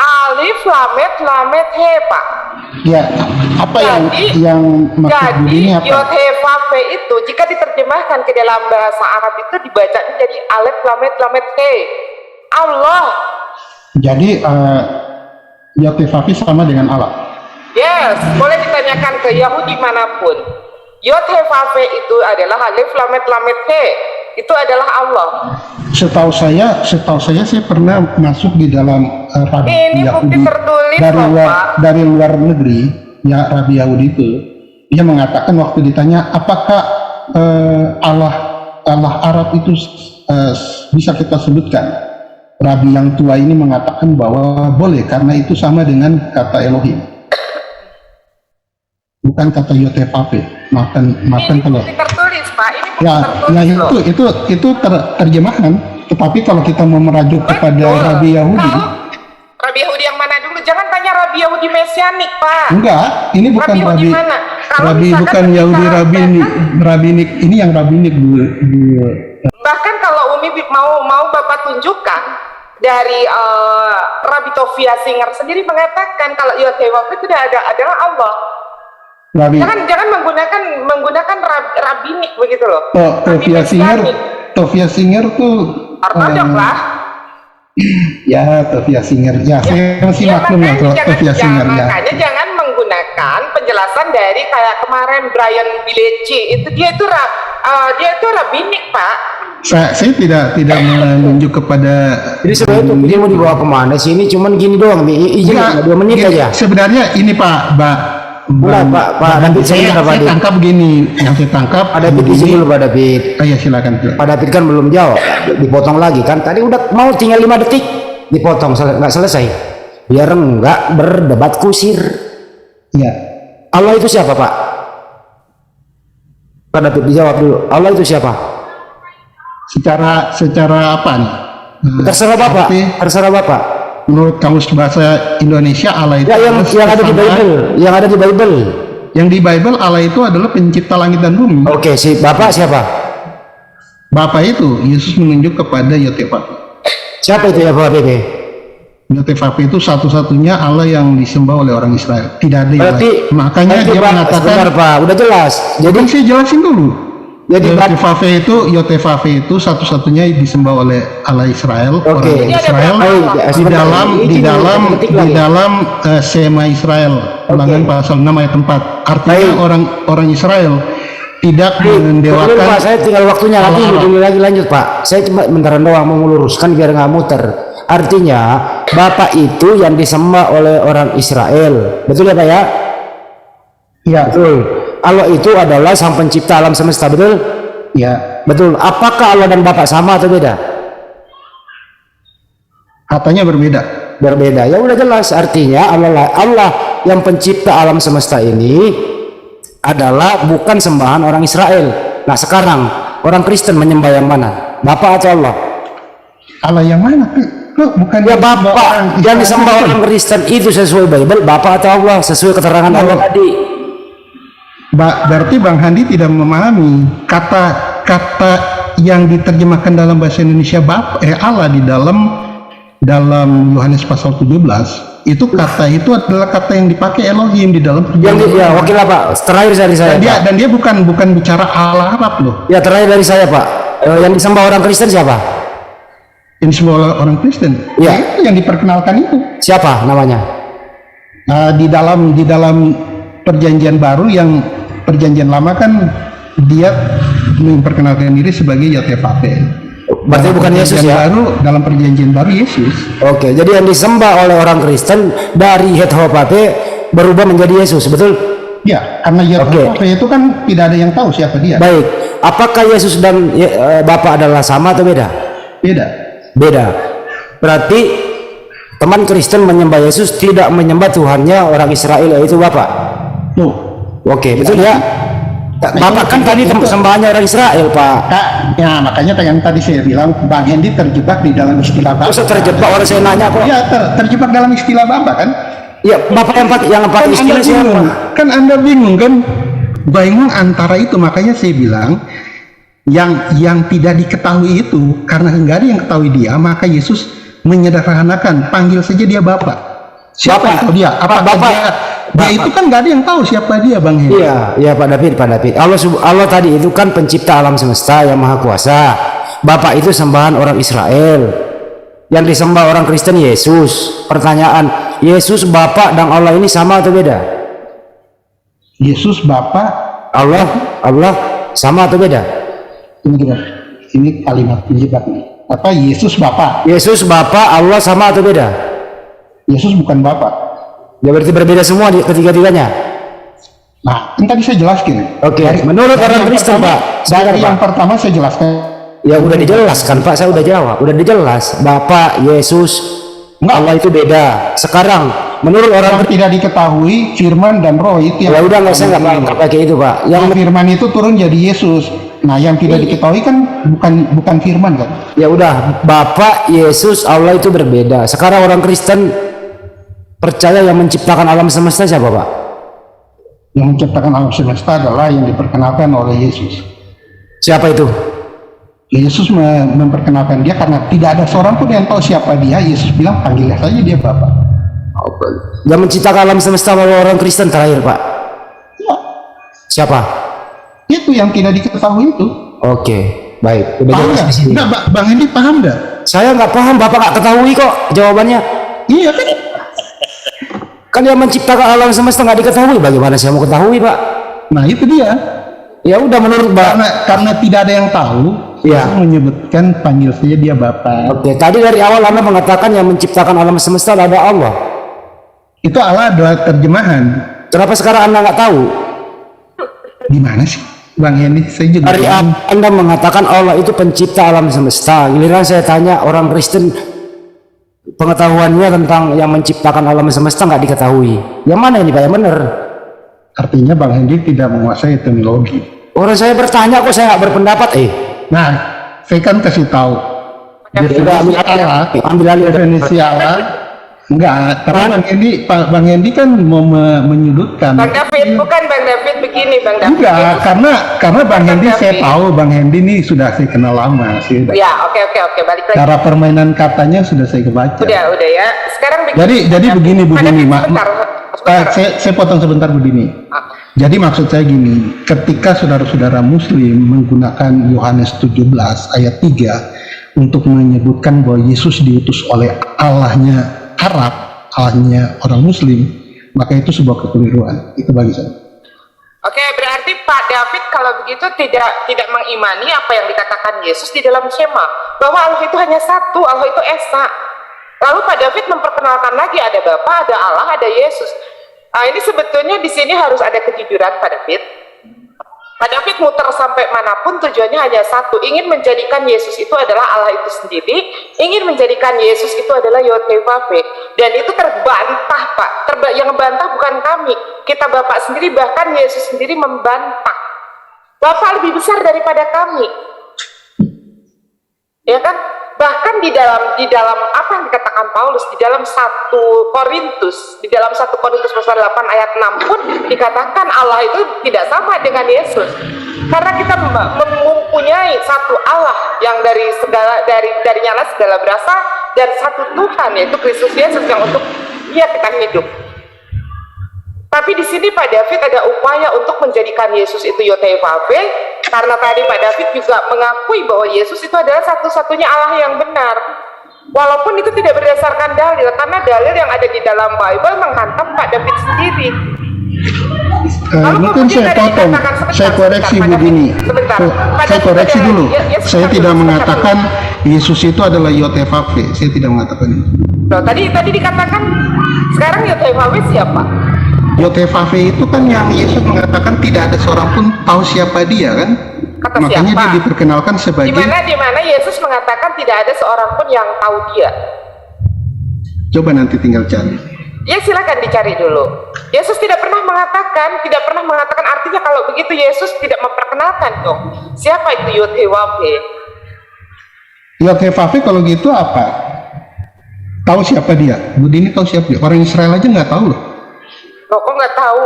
[SPEAKER 2] Alif Lamet Lamet He, Pak.
[SPEAKER 1] ya apa yang maksud Bu
[SPEAKER 2] Jadi
[SPEAKER 1] ini apa?
[SPEAKER 2] Yod He Vav He itu jika diterjemahkan ke dalam bahasa Arab itu dibacanya jadi Alif Lamet Lamet He. Allah.
[SPEAKER 1] Jadi Yod He Vav He sama dengan Allah.
[SPEAKER 2] Yes, boleh ditanyakan ke Yahudi manapun. Yod He Vav He itu adalah Alif Lamet Lamet He. Itu adalah Allah.
[SPEAKER 1] Setahu saya pernah masuk di dalam Rabi
[SPEAKER 2] Ini
[SPEAKER 1] Yahudi
[SPEAKER 2] bukti tertulis
[SPEAKER 1] dari
[SPEAKER 2] loh,
[SPEAKER 1] luar
[SPEAKER 2] Pak.
[SPEAKER 1] dari luar negeri, ya Rabi Yahudi itu dia mengatakan waktu ditanya apakah Allah Arab itu bisa kita sebutkan, Rabi yang tua ini mengatakan bahwa boleh karena itu sama dengan kata Elohim, bukan kata Yod He Vav He. Makan
[SPEAKER 2] Ini
[SPEAKER 1] telur.
[SPEAKER 2] bukti tertulis, Pak. Ini bukti
[SPEAKER 1] Ya,
[SPEAKER 2] tertulis loh.
[SPEAKER 1] itu terjemahan. Tetapi kalau kita mau merujuk kepada
[SPEAKER 2] Betul.
[SPEAKER 1] Rabi Yahudi,
[SPEAKER 2] Kalau Rabi Yahudi yang mana dulu? Jangan tanya Rabi Yahudi Mesianik, Pak.
[SPEAKER 1] enggak, ini bukan
[SPEAKER 2] Rabi Yahudi
[SPEAKER 1] Rabi.
[SPEAKER 2] mana? Kalau
[SPEAKER 1] Rabi
[SPEAKER 2] misalkan
[SPEAKER 1] bukan
[SPEAKER 2] kita
[SPEAKER 1] Yahudi Rabinik. Ini yang Rabinik, Bu.
[SPEAKER 2] Bahkan kalau Umi mau Bapak tunjukkan dari Rabi Tovia Singer sendiri mengatakan kalau Yod He Vav He itu adalah Allah.
[SPEAKER 1] Rabi
[SPEAKER 2] Jangan menggunakan rabinik begitu loh. Rabi
[SPEAKER 1] Tovia Singer tuh
[SPEAKER 2] Ortodok lah.
[SPEAKER 1] ya Tovia Singer. Ya, saya masih maklum ya Tovia Singer ya.
[SPEAKER 2] Makanya jangan menggunakan penjelasan dari kayak kemarin Brian Bileci itu dia itu rabinik, Pak.
[SPEAKER 1] Saya tidak menunjuk kepada.
[SPEAKER 3] Jadi sebenarnya tuh dia mau dibawa kemana sih? Ini cuman gini doang, izin
[SPEAKER 1] Enggak,
[SPEAKER 3] 2 menit
[SPEAKER 1] gini,
[SPEAKER 3] aja.
[SPEAKER 1] Sebenarnya ini Pak
[SPEAKER 3] David,
[SPEAKER 1] saya tangkap begini, yang saya tangkap
[SPEAKER 3] Pak David izin dulu Pak David.
[SPEAKER 1] Oh ya silakan.
[SPEAKER 3] Pak David kan belum jawab, dipotong lagi kan? Tadi udah mau tinggal 5 detik, dipotong nggak selesai. Biar enggak berdebat kusir.
[SPEAKER 1] Ya.
[SPEAKER 3] Allah itu siapa Pak? Pak David dijawab dulu. Allah itu siapa?
[SPEAKER 1] Secara apa nih?
[SPEAKER 3] Terserah Bapak.
[SPEAKER 1] Berarti,
[SPEAKER 3] Terserah Bapak.
[SPEAKER 1] menurut kamus bahasa Indonesia Allah itu
[SPEAKER 3] Ya, yang ada di Bible, yang ada di Bible.
[SPEAKER 1] Yang di Bible Allah itu adalah pencipta langit dan bumi.
[SPEAKER 3] Oke, si Bapak siapa?
[SPEAKER 1] Bapak itu Yesus menunjuk kepada Yod He Vav He.
[SPEAKER 3] Siapa itu ya Pak Bebe?
[SPEAKER 1] Yod He Vav He itu satu-satunya Allah yang disembah oleh orang Israel. Tidak ada yang
[SPEAKER 3] Berarti
[SPEAKER 1] lain. Makanya
[SPEAKER 3] berarti,
[SPEAKER 1] dia
[SPEAKER 3] Pak,
[SPEAKER 1] mengatakan.
[SPEAKER 3] sebentar, Pak, udah jelas. Jadi
[SPEAKER 1] Jadi saya jelasin dulu.
[SPEAKER 3] Jadi,
[SPEAKER 1] Yod He Vav He itu satu-satunya disembah oleh Allah Israel,
[SPEAKER 3] Oke.
[SPEAKER 1] orang
[SPEAKER 2] Ini ada
[SPEAKER 1] Israel
[SPEAKER 2] berapa?
[SPEAKER 1] di dalam Shema Israel, Ulangan pasal 6 ayat 4. Artinya orang Israel tidak
[SPEAKER 3] Betul, Pak,
[SPEAKER 1] mendewakan.
[SPEAKER 3] saya tinggal waktunya lagi,
[SPEAKER 1] Allah.
[SPEAKER 3] begini lagi lanjut Pak. Saya cuma bentaran doang mau meluruskan biar nggak muter. Artinya Bapak itu yang disembah oleh orang Israel, betul ya Pak ya?
[SPEAKER 1] Ya,
[SPEAKER 3] Betul. Allah itu adalah sang pencipta alam semesta, betul?
[SPEAKER 1] ya.
[SPEAKER 3] Betul. Apakah Allah dan Bapak sama atau beda?
[SPEAKER 1] Katanya berbeda.
[SPEAKER 3] Berbeda. Ya udah jelas. Artinya Allah yang pencipta alam semesta ini adalah bukan sembahan orang Israel. Nah sekarang orang Kristen menyembah yang mana? Bapak atau Allah?
[SPEAKER 1] Allah yang mana? Kok bukan
[SPEAKER 3] Ya
[SPEAKER 1] disembah
[SPEAKER 3] Bapak
[SPEAKER 1] orang
[SPEAKER 3] yang
[SPEAKER 1] Israel?
[SPEAKER 3] disembah orang Kristen itu sesuai Bible. Bapak atau Allah sesuai keterangan Allah tadi.
[SPEAKER 1] Berarti Bang Handi tidak memahami kata kata yang diterjemahkan dalam bahasa Indonesia Allah di dalam Yohanes pasal 17 itu kata itu adalah kata yang dipakai Elohim di dalam
[SPEAKER 3] Ya, wakil lah Pak. Terakhir dari saya.
[SPEAKER 1] dan dia bukan bicara Allah Arab loh.
[SPEAKER 3] Ya, terakhir dari saya Pak. Yang disembah orang Kristen siapa?
[SPEAKER 1] Ini semua orang Kristen.
[SPEAKER 3] Ya.
[SPEAKER 1] Itu yang diperkenalkan itu.
[SPEAKER 3] Siapa namanya?
[SPEAKER 1] Di dalam perjanjian baru, yang perjanjian lama kan dia memperkenalkan diri sebagai Yotevate.
[SPEAKER 3] Berarti bukan Yesus ya?
[SPEAKER 1] Dalam perjanjian baru Yesus.
[SPEAKER 3] Oke, jadi yang disembah oleh orang Kristen dari Yotevate berubah menjadi Yesus, betul?
[SPEAKER 1] Ya, karena Yotevate itu kan tidak ada yang tahu siapa dia.
[SPEAKER 3] Baik, apakah Yesus dan Bapa adalah sama atau beda? Beda. Berarti teman Kristen menyembah Yesus tidak menyembah Tuhannya orang Israel, yaitu Bapa.
[SPEAKER 1] Tuh.
[SPEAKER 3] Oke, betul ya? Bapak kan tadi sembahannya orang Israel, Pak.
[SPEAKER 1] Ya, makanya yang tadi saya bilang Bang Hendy terjebak di dalam istilah Bapak.
[SPEAKER 3] Masa terjebak, orang saya nanya kok?
[SPEAKER 1] Ya, terjebak dalam istilah Bapak kan?
[SPEAKER 3] Ya, Bapak yang pakai istilah siapa?
[SPEAKER 1] Kan Anda bingung kan? Bingung antara itu, makanya saya bilang yang tidak diketahui itu karena nggak ada yang ketahui dia, maka Yesus menyederhanakan, panggil saja dia Bapak. Siapa
[SPEAKER 3] Bapak,
[SPEAKER 1] itu dia? Apa
[SPEAKER 3] Bapak,
[SPEAKER 1] dia itu kan nggak ada yang tahu siapa dia, Bang Hendy.
[SPEAKER 3] Iya Pak David. Allah tadi itu kan pencipta alam semesta yang maha kuasa. Bapak itu sembahan orang Israel. Yang disembah orang Kristen Yesus. Pertanyaan, Yesus Bapak dan Allah ini sama atau beda?
[SPEAKER 1] Yesus Bapak,
[SPEAKER 3] Allah sama atau beda?
[SPEAKER 1] Ini kalimat penjebak nih. Apa Yesus Bapak?
[SPEAKER 3] Yesus Bapak, Allah sama atau beda?
[SPEAKER 1] Yesus bukan Bapak.
[SPEAKER 3] Ya berarti berbeda semua di ketiga-tiganya.
[SPEAKER 1] Nah, kan tadi saya jelaskan.
[SPEAKER 3] Oke. Menurut orang Kristen, Pak.
[SPEAKER 1] Dari yang pertama saya jelaskan.
[SPEAKER 3] Ya udah dijelaskan, Pak. Saya udah jawab. Udah dijelas. Bapak, Yesus, Allah itu beda. Sekarang, menurut orang
[SPEAKER 1] tidak diketahui Firman dan Roh itu.
[SPEAKER 3] Ya udah, saya nggak pakai itu, Pak.
[SPEAKER 1] Yang Firman itu turun jadi Yesus. Nah, yang tidak diketahui kan bukan Firman kan?
[SPEAKER 3] Ya udah, Bapak, Yesus, Allah itu berbeda. Sekarang orang Kristen percaya yang menciptakan alam semesta siapa, Pak?
[SPEAKER 1] Yang menciptakan alam semesta adalah yang diperkenalkan oleh Yesus.
[SPEAKER 3] Siapa itu?
[SPEAKER 1] Yesus memperkenalkan dia karena tidak ada seorang pun yang tahu siapa dia. Yesus bilang panggil saja dia Bapak.
[SPEAKER 3] Yang menciptakan alam semesta oleh orang Kristen terakhir, Pak?
[SPEAKER 1] Ya.
[SPEAKER 3] Siapa?
[SPEAKER 1] Itu yang tidak diketahui itu.
[SPEAKER 3] Oke, baik. Udah
[SPEAKER 1] paham
[SPEAKER 3] jelas di sini.
[SPEAKER 1] Enggak, Bang Hendy paham enggak?
[SPEAKER 3] Saya nggak paham, Bapak nggak ketahui kok jawabannya.
[SPEAKER 1] Iya kan?
[SPEAKER 3] Kan yang menciptakan alam semesta nggak diketahui, bagaimana saya mau ketahui, Pak?
[SPEAKER 1] Nah itu dia.
[SPEAKER 3] Ya udah, menurut
[SPEAKER 1] karena tidak ada yang tahu,
[SPEAKER 3] ya
[SPEAKER 1] menyebutkan panggil saja dia Bapak.
[SPEAKER 3] Oke, tadi dari awal Anda mengatakan yang menciptakan alam semesta ada Allah.
[SPEAKER 1] Itu Allah adalah terjemahan.
[SPEAKER 3] Kenapa sekarang Anda nggak tahu?
[SPEAKER 1] Di mana sih, Bang Hendy? Saya juga
[SPEAKER 3] dari Anda mengatakan Allah itu pencipta alam semesta. Giliran saya tanya orang Kristen, pengetahuannya tentang yang menciptakan alam semesta nggak diketahui. Yang mana ini, Pak? Yang benar?
[SPEAKER 1] Artinya Bang Hendy tidak menguasai etimologi.
[SPEAKER 3] Orang saya bertanya kok, saya nggak berpendapat.
[SPEAKER 1] Nah, saya kan kasih tahu.
[SPEAKER 3] Ambil alih
[SPEAKER 1] definisi Allah. Enggak, karena Bang Hendy kan mau menyudutkan.
[SPEAKER 2] Bang David, bukan Bang David, begini Bang David.
[SPEAKER 1] Enggak, karena Bang Hendy saya tahu Bang Hendy ini sudah saya kenal lama sih.
[SPEAKER 2] Ya, oke, balik lagi.
[SPEAKER 1] Cara permainan katanya sudah saya kebaca.
[SPEAKER 2] Udah ya. Sekarang begini.
[SPEAKER 1] Jadi begini,
[SPEAKER 2] Sebentar.
[SPEAKER 1] Saya potong sebentar begini. Jadi maksud saya gini, ketika saudara-saudara Muslim menggunakan Yohanes 17 ayat 3 untuk menyebutkan bahwa Yesus diutus oleh Allahnya Arab, Allahnya orang Muslim, maka itu sebuah kekeliruan. Itu bagi saya.
[SPEAKER 2] Oke, berarti Pak David kalau begitu tidak mengimani apa yang dikatakan Yesus di dalam Shema, bahwa Allah itu hanya satu, Allah itu Esa. Lalu Pak David memperkenalkan lagi ada Bapa, ada Allah, ada Yesus. Nah, ini sebetulnya di sini harus ada kejujuran Pak David. Pak David muter sampai manapun tujuannya hanya satu, ingin menjadikan Yesus itu adalah Allah itu sendiri, ingin menjadikan Yesus itu adalah Yotevave, dan itu terbantah Pak. Yang membantah bukan kami, kita Bapak sendiri, bahkan Yesus sendiri membantah. Bapak lebih besar daripada kami, ya kan? Bahkan di dalam apa yang dikatakan Paulus di dalam 1 Korintus pasal 8 ayat 6 pun dikatakan Allah itu tidak sama dengan Yesus, karena kita mempunyai satu Allah yang darinya segala berasal, dan satu Tuhan yaitu Kristus Yesus yang untuk Dia kita hidup. Tapi di sini Pak David ada upaya untuk menjadikan Yesus itu Yotevave, karena tadi Pak David juga mengakui bahwa Yesus itu adalah satu-satunya Allah yang benar. Walaupun itu tidak berdasarkan dalil, karena dalil yang ada di dalam Bible menghantam Pak David sendiri.
[SPEAKER 1] Mungkin saya potong, saya koreksi Bu Dini. Saya koreksi dulu. Saya tidak mengatakan Yesus itu adalah Yotevave. Saya tidak mengatakan itu.
[SPEAKER 2] Loh, tadi dikatakan sekarang Yotevave siapa?
[SPEAKER 1] Yotevave itu kan yang Yesus mengatakan tidak ada seorang pun tahu siapa dia kan?
[SPEAKER 2] Kata
[SPEAKER 1] Makanya
[SPEAKER 2] siapa?
[SPEAKER 1] dia diperkenalkan sebagai.
[SPEAKER 2] Di mana Yesus mengatakan tidak ada seorang pun yang tahu Dia.
[SPEAKER 1] Coba nanti tinggal cari.
[SPEAKER 2] Ya silakan dicari dulu. Yesus tidak pernah mengatakan artinya kalau begitu Yesus tidak memperkenalkan dong. Siapa itu Yotevave?
[SPEAKER 1] Yotevave kalau gitu apa? Tahu siapa dia? Bu Dini tahu siapa dia? Orang Israel aja nggak tahu loh.
[SPEAKER 2] Loh, kok nggak tahu?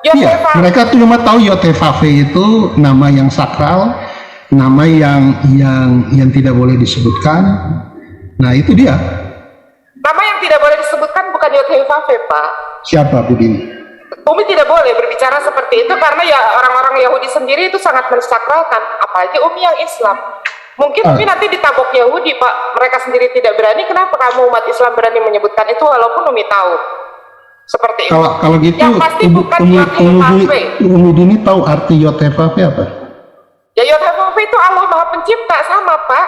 [SPEAKER 1] Iya, mereka tuh cuma tahu Yotevave itu nama yang sakral, nama yang tidak boleh disebutkan. Nah itu dia.
[SPEAKER 2] Nama yang tidak boleh disebutkan bukan Yotevave, Pak.
[SPEAKER 1] Siapa Bu Dini?
[SPEAKER 2] Umi tidak boleh berbicara seperti itu karena ya orang-orang Yahudi sendiri itu sangat mensakralkan, apalagi Umi yang Islam. Mungkin Umi nanti ditabok Yahudi, Pak. Mereka sendiri tidak berani. Kenapa kamu umat Islam berani menyebutkan itu walaupun Umi tahu? Seperti itu.
[SPEAKER 1] Kalau gitu,
[SPEAKER 2] yang pasti bukan Yotevave.
[SPEAKER 1] Umi Dini tahu arti Yotevave apa?
[SPEAKER 2] Ya Yotevave itu Allah Maha Pencipta, sama Pak.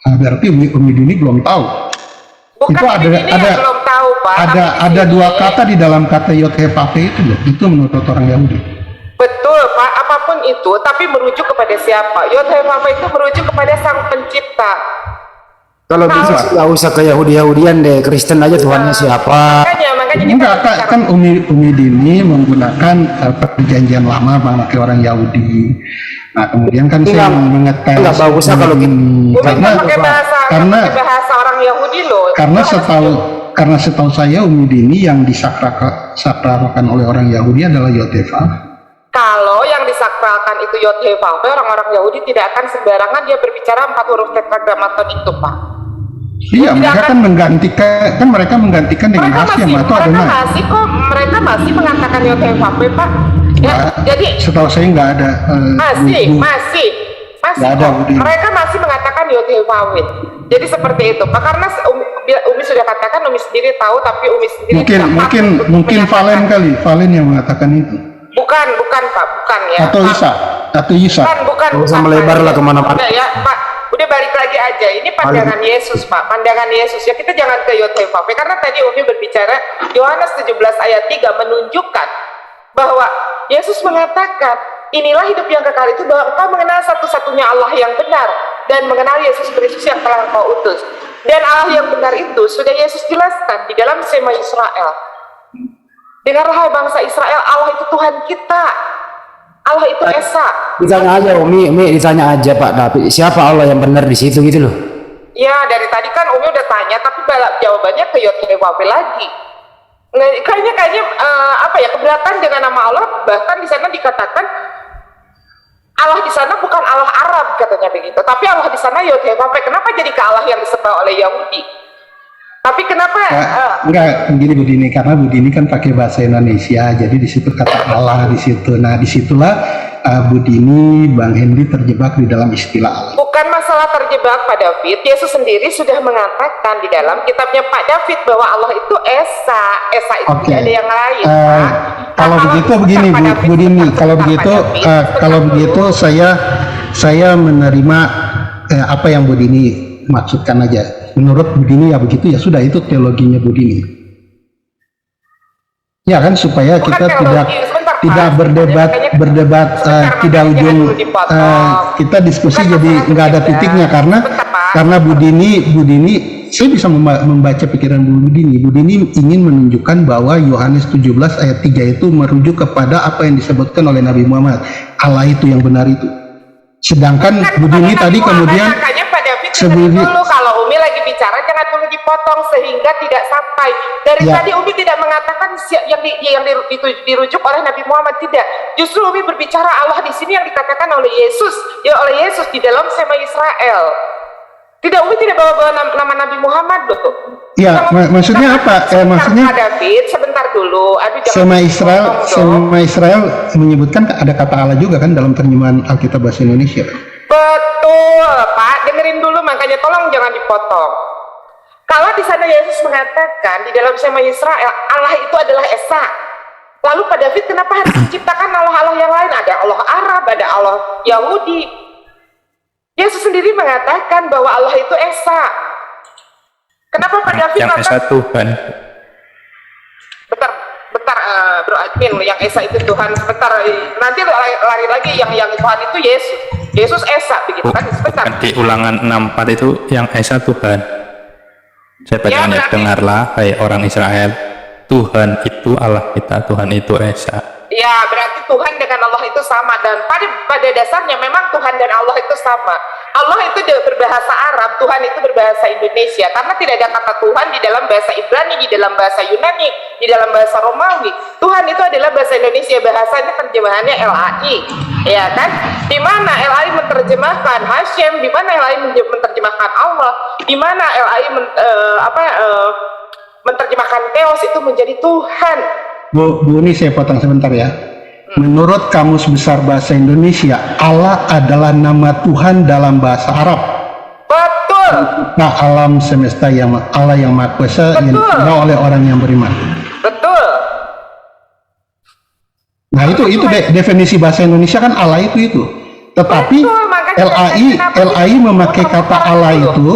[SPEAKER 1] Nah, berarti Umi Dini belum tahu.
[SPEAKER 2] Bukan
[SPEAKER 1] itu
[SPEAKER 2] ini yang belum tahu, Pak.
[SPEAKER 1] Ada dua kata di dalam kata Yotevave itu loh. Itu menurut orang Yahudi.
[SPEAKER 2] Betul, Pak. Apapun itu, tapi merujuk kepada siapa? Yotevave itu merujuk kepada Sang Pencipta.
[SPEAKER 3] Kalau bisa nggak usah ke Yahudi-Yahudian deh, Kristen aja Tuhannya siapa.
[SPEAKER 2] Makanya kita
[SPEAKER 1] Enggak, kan Umi Dini menggunakan perjanjian lama memakai orang Yahudi. Nah kemudian kan saya mengetes.
[SPEAKER 3] Enggak bagusnya kalau gitu.
[SPEAKER 1] Karena
[SPEAKER 2] bahasa orang Yahudi loh.
[SPEAKER 1] karena setahu saya Umi Dini yang disakralkan oleh orang Yahudi adalah Yotevave.
[SPEAKER 2] Kalau yang disakralkan itu Yotevave, orang-orang Yahudi tidak akan sembarangan dia berbicara 4 huruf tetragrammaton itu, Pak.
[SPEAKER 1] Iya, mereka menggantikan dengan Hashem atau Adonai.
[SPEAKER 2] Mereka masih mengatakan Yotevave, Pak. Ya, jadi
[SPEAKER 1] setahu saya nggak ada.
[SPEAKER 2] Masih.
[SPEAKER 1] Nggak ada,
[SPEAKER 2] mereka masih mengatakan Yotevave. Jadi seperti itu, Pak. Karena Umi sudah katakan, Umi sendiri tahu, tapi Umi sendiri
[SPEAKER 1] mungkin Valen yang mengatakan itu.
[SPEAKER 2] Bukan Pak, bukan ya.
[SPEAKER 1] Atau Isa.
[SPEAKER 2] Bukan.
[SPEAKER 3] Usah melebar lah kemana-mana.
[SPEAKER 2] Ya, Pak. Udah balik lagi aja. Ini pandangan Yesus, Pak. Pandangan Yesus. Ya kita jangan ke Yotevave. Karena tadi Umi berbicara Yohanes 17 ayat 3 menunjukkan bahwa Yesus mengatakan, inilah hidup yang kekal itu bahwa engkau mengenal satu-satunya Allah yang benar dan mengenal Yesus Kristus yang telah engkau utus. Dan Allah yang benar itu sudah Yesus jelaskan di dalam Sema Israel. Dengarlah bangsa Israel, Allah itu Tuhan kita. Allah itu Esa.
[SPEAKER 3] Ditanya aja Umi ditanya aja Pak David, siapa Allah yang benar di situ gitu loh.
[SPEAKER 2] Ya, dari tadi kan Umi udah tanya, tapi jawabannya ke Yotevave lagi. Nah, kayaknya keberatan dengan nama Allah, bahkan di sana dikatakan Allah di sana bukan Allah Arab katanya begitu, tapi Allah di sana Yotevave. Kenapa jadi ke Allah yang disembah oleh Yahudi? Tapi kenapa?
[SPEAKER 1] Enggak, begini Bu Dini, karena Bu Dini kan pakai bahasa Indonesia, jadi di situ kata Allah di situ. Nah, disitulah Bu Dini, Bang Hendy terjebak di dalam istilah Allah.
[SPEAKER 2] Bukan masalah terjebak, Pak David. Yesus sendiri sudah mengatakan di dalam kitabnya Pak David bahwa Allah itu Esa. Esa itu tidak ada yang lain.
[SPEAKER 1] Kalau begitu begini Bu Dini, kalau begitu saya menerima apa yang Bu Dini maksudkan aja. Menurut Bu Dini ya begitu, ya sudah, itu teologinya Bu Dini. Ya kan, supaya kita tidak berdebat tidak ujung, kita diskusi jadi nggak ada titiknya, karena Bu Dini saya bisa membaca pikiran Bu Dini. Bu Dini ingin menunjukkan bahwa Yohanes 17 ayat 3 itu merujuk kepada apa yang disebutkan oleh Nabi Muhammad, Allah itu yang benar itu. Sedangkan Bu Dini tadi kemudian
[SPEAKER 2] dulu kalau Umi lagi bicara jangan dulu dipotong sehingga tidak sampai. Dari
[SPEAKER 1] Ya.
[SPEAKER 2] tadi Umi tidak mengatakan dirujuk oleh Nabi Muhammad, tidak. Justru Umi berbicara Allah di sini yang dikatakan oleh Yesus, oleh Yesus di dalam Sema Israel. Tidak, Umi tidak bawa-bawa nama Nabi Muhammad loh.
[SPEAKER 1] Ya, maksudnya apa? Maksudnya
[SPEAKER 2] Pak David, sebentar dulu. Aduh, jangan
[SPEAKER 1] Sema Israel menyebutkan ada kata Allah juga kan dalam terjemahan Alkitab bahasa Indonesia.
[SPEAKER 2] Betul, Pak. Dengerin dulu, makanya tolong jangan dipotong. Kalau di sana Yesus mengatakan di dalam Sema Israel, Allah itu adalah Esa. Lalu Pak David, kenapa harus menciptakan Allah-Allah yang lain? Ada Allah Arab, ada Allah Yahudi. Yesus sendiri mengatakan bahwa Allah itu Esa. Kenapa Pak David
[SPEAKER 4] yang Esa Tuhan?
[SPEAKER 2] Bentar, Bro Admin, yang Esa itu Tuhan. Sebentar, nanti lari lagi yang Tuhan itu Yesus. Yesus Esa, begitu kan? Sebentar.
[SPEAKER 4] Bukan di Ulangan 64 itu yang Esa Tuhan. Saya bacaannya,
[SPEAKER 2] berarti-
[SPEAKER 4] dengarlah hai orang Israel, Tuhan itu Allah kita, Tuhan itu Esa.
[SPEAKER 2] Ya, berarti Tuhan dengan Allah itu sama, dan pada dasarnya memang Tuhan dan Allah itu sama. Allah itu berbahasa Arab, Tuhan itu berbahasa Indonesia, karena tidak ada kata Tuhan di dalam bahasa Ibrani, di dalam bahasa Yunani, di dalam bahasa Romawi. Tuhan itu adalah bahasa Indonesia, bahasanya terjemahannya LAI, ya kan? Di mana LAI menerjemahkan Hashem, di mana LAI menerjemahkan Allah, di mana LAI menerjemahkan Theos itu menjadi Tuhan.
[SPEAKER 1] Bu ini saya potong sebentar ya. Menurut Kamus Besar Bahasa Indonesia, Allah adalah nama Tuhan dalam bahasa Arab.
[SPEAKER 2] Betul.
[SPEAKER 1] Nah, alam semesta yang Allah yang Maha Kuasa yang
[SPEAKER 2] Betul.
[SPEAKER 1] dikenal oleh orang yang beriman.
[SPEAKER 2] Betul.
[SPEAKER 1] Nah, itu definisi bahasa Indonesia kan Allah itu. Tetapi
[SPEAKER 2] Betul, makanya
[SPEAKER 1] LAI memakai kata Allah itu,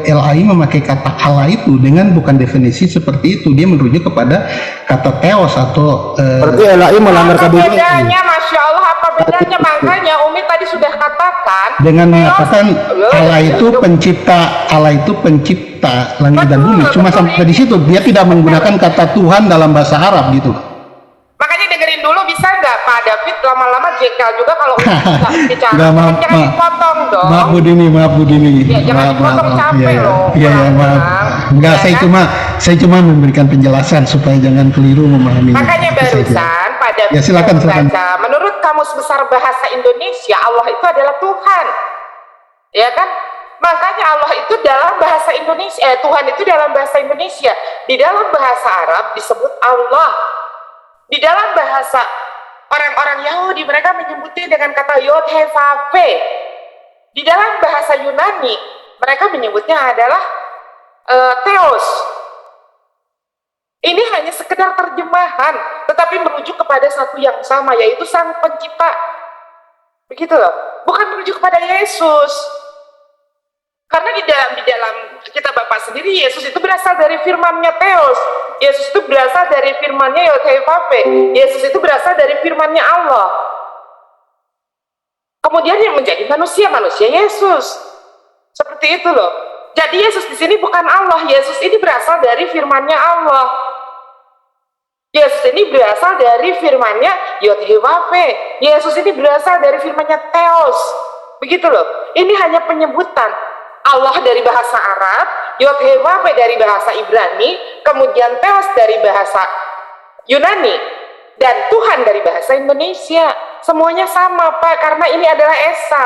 [SPEAKER 1] LAI memakai kata Allah itu dengan bukan definisi seperti itu. Dia merujuk kepada kata Theos atau
[SPEAKER 3] Berarti LAI melanggar
[SPEAKER 2] Apa
[SPEAKER 3] KBBI.
[SPEAKER 2] bedanya, Masya Allah, apa bedanya? Makanya Umi tadi sudah katakan
[SPEAKER 1] dengan mengatakan
[SPEAKER 2] Theos-
[SPEAKER 1] Allah itu pencipta langit dan bumi. Cuma
[SPEAKER 2] Betul.
[SPEAKER 1] sampai di situ dia tidak menggunakan kata Tuhan dalam bahasa Arab gitu.
[SPEAKER 2] Makanya dengerin dulu, bisa nggak Pak David? Lama-lama jengkel juga kalau nggak bicara.
[SPEAKER 1] Nggak, maaf,
[SPEAKER 2] Jangan
[SPEAKER 1] maaf.
[SPEAKER 2] dipotong dong.
[SPEAKER 1] Maaf Bu Dini.
[SPEAKER 2] Ya, jangan dipotong, capek loh.
[SPEAKER 1] Iya, maaf. Enggak,
[SPEAKER 2] Ya,
[SPEAKER 1] saya cuma memberikan penjelasan supaya jangan keliru memahami.
[SPEAKER 2] Makanya
[SPEAKER 1] Itu saja.
[SPEAKER 2] barusan Pak David
[SPEAKER 1] Ya, silakan.
[SPEAKER 2] membaca, menurut Kamus Besar Bahasa Indonesia, Allah itu adalah Tuhan. Ya kan? Makanya Allah itu dalam bahasa Indonesia, Tuhan itu dalam bahasa Indonesia. Di dalam bahasa Arab disebut Allah. Di dalam bahasa orang-orang Yahudi mereka menyebutnya dengan kata Yod He Vav He. Di dalam bahasa Yunani mereka menyebutnya adalah Theos. Ini hanya sekedar terjemahan, tetapi merujuk kepada satu yang sama, yaitu Sang Pencipta. Begitu loh, bukan merujuk kepada Yesus. Karena di dalam kitab Bapak sendiri, Yesus itu berasal dari firman-Nya Theos. Yesus itu berasal dari firman-Nya Yod He Vav He. Yesus itu berasal dari firman-Nya Allah. Kemudian yang menjadi manusia Yesus. Seperti itu loh. Jadi Yesus di sini bukan Allah. Yesus ini berasal dari firman-Nya Allah. Yesus ini berasal dari firman-Nya Yod He Vav He. Yesus ini berasal dari firman-Nya Theos. Begitu loh. Ini hanya penyebutan. Allah dari bahasa Arab, Yod He Vav He dari bahasa Ibrani, kemudian Theos dari bahasa Yunani, dan Tuhan dari bahasa Indonesia. Semuanya sama, Pak, karena ini adalah Esa.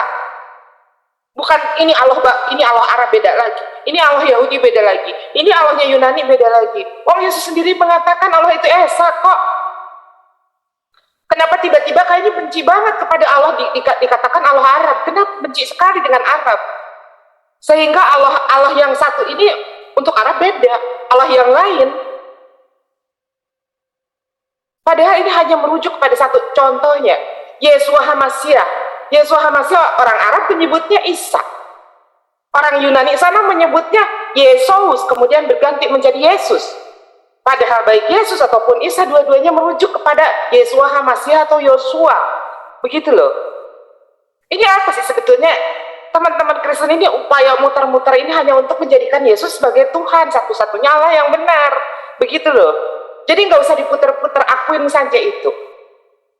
[SPEAKER 2] Bukan ini Allah Arab beda lagi, ini Allah Yahudi beda lagi, ini Allahnya Yunani beda lagi. Wong Yesus sendiri mengatakan Allah itu Esa kok. Kenapa tiba-tiba kayaknya benci banget kepada Allah, dikatakan Allah Arab? Kenapa benci sekali dengan Arab? Sehingga Allah yang satu ini untuk Arab beda, Allah yang lain. Padahal ini hanya merujuk pada satu contohnya, Yeshua HaMashiach. Yeshua HaMashiach orang Arab menyebutnya Isa. Orang Yunani sana menyebutnya Yesus, kemudian berganti menjadi Yesus. Padahal baik Yesus ataupun Isa dua-duanya merujuk kepada Yeshua HaMashiach atau Yosua. Begitu loh. Ini apa sih sebetulnya? Teman-teman Kristen ini upaya muter-muter ini hanya untuk menjadikan Yesus sebagai Tuhan, satu-satunya Allah yang benar. Begitu loh. Jadi nggak usah diputer-puter, akuin saja itu.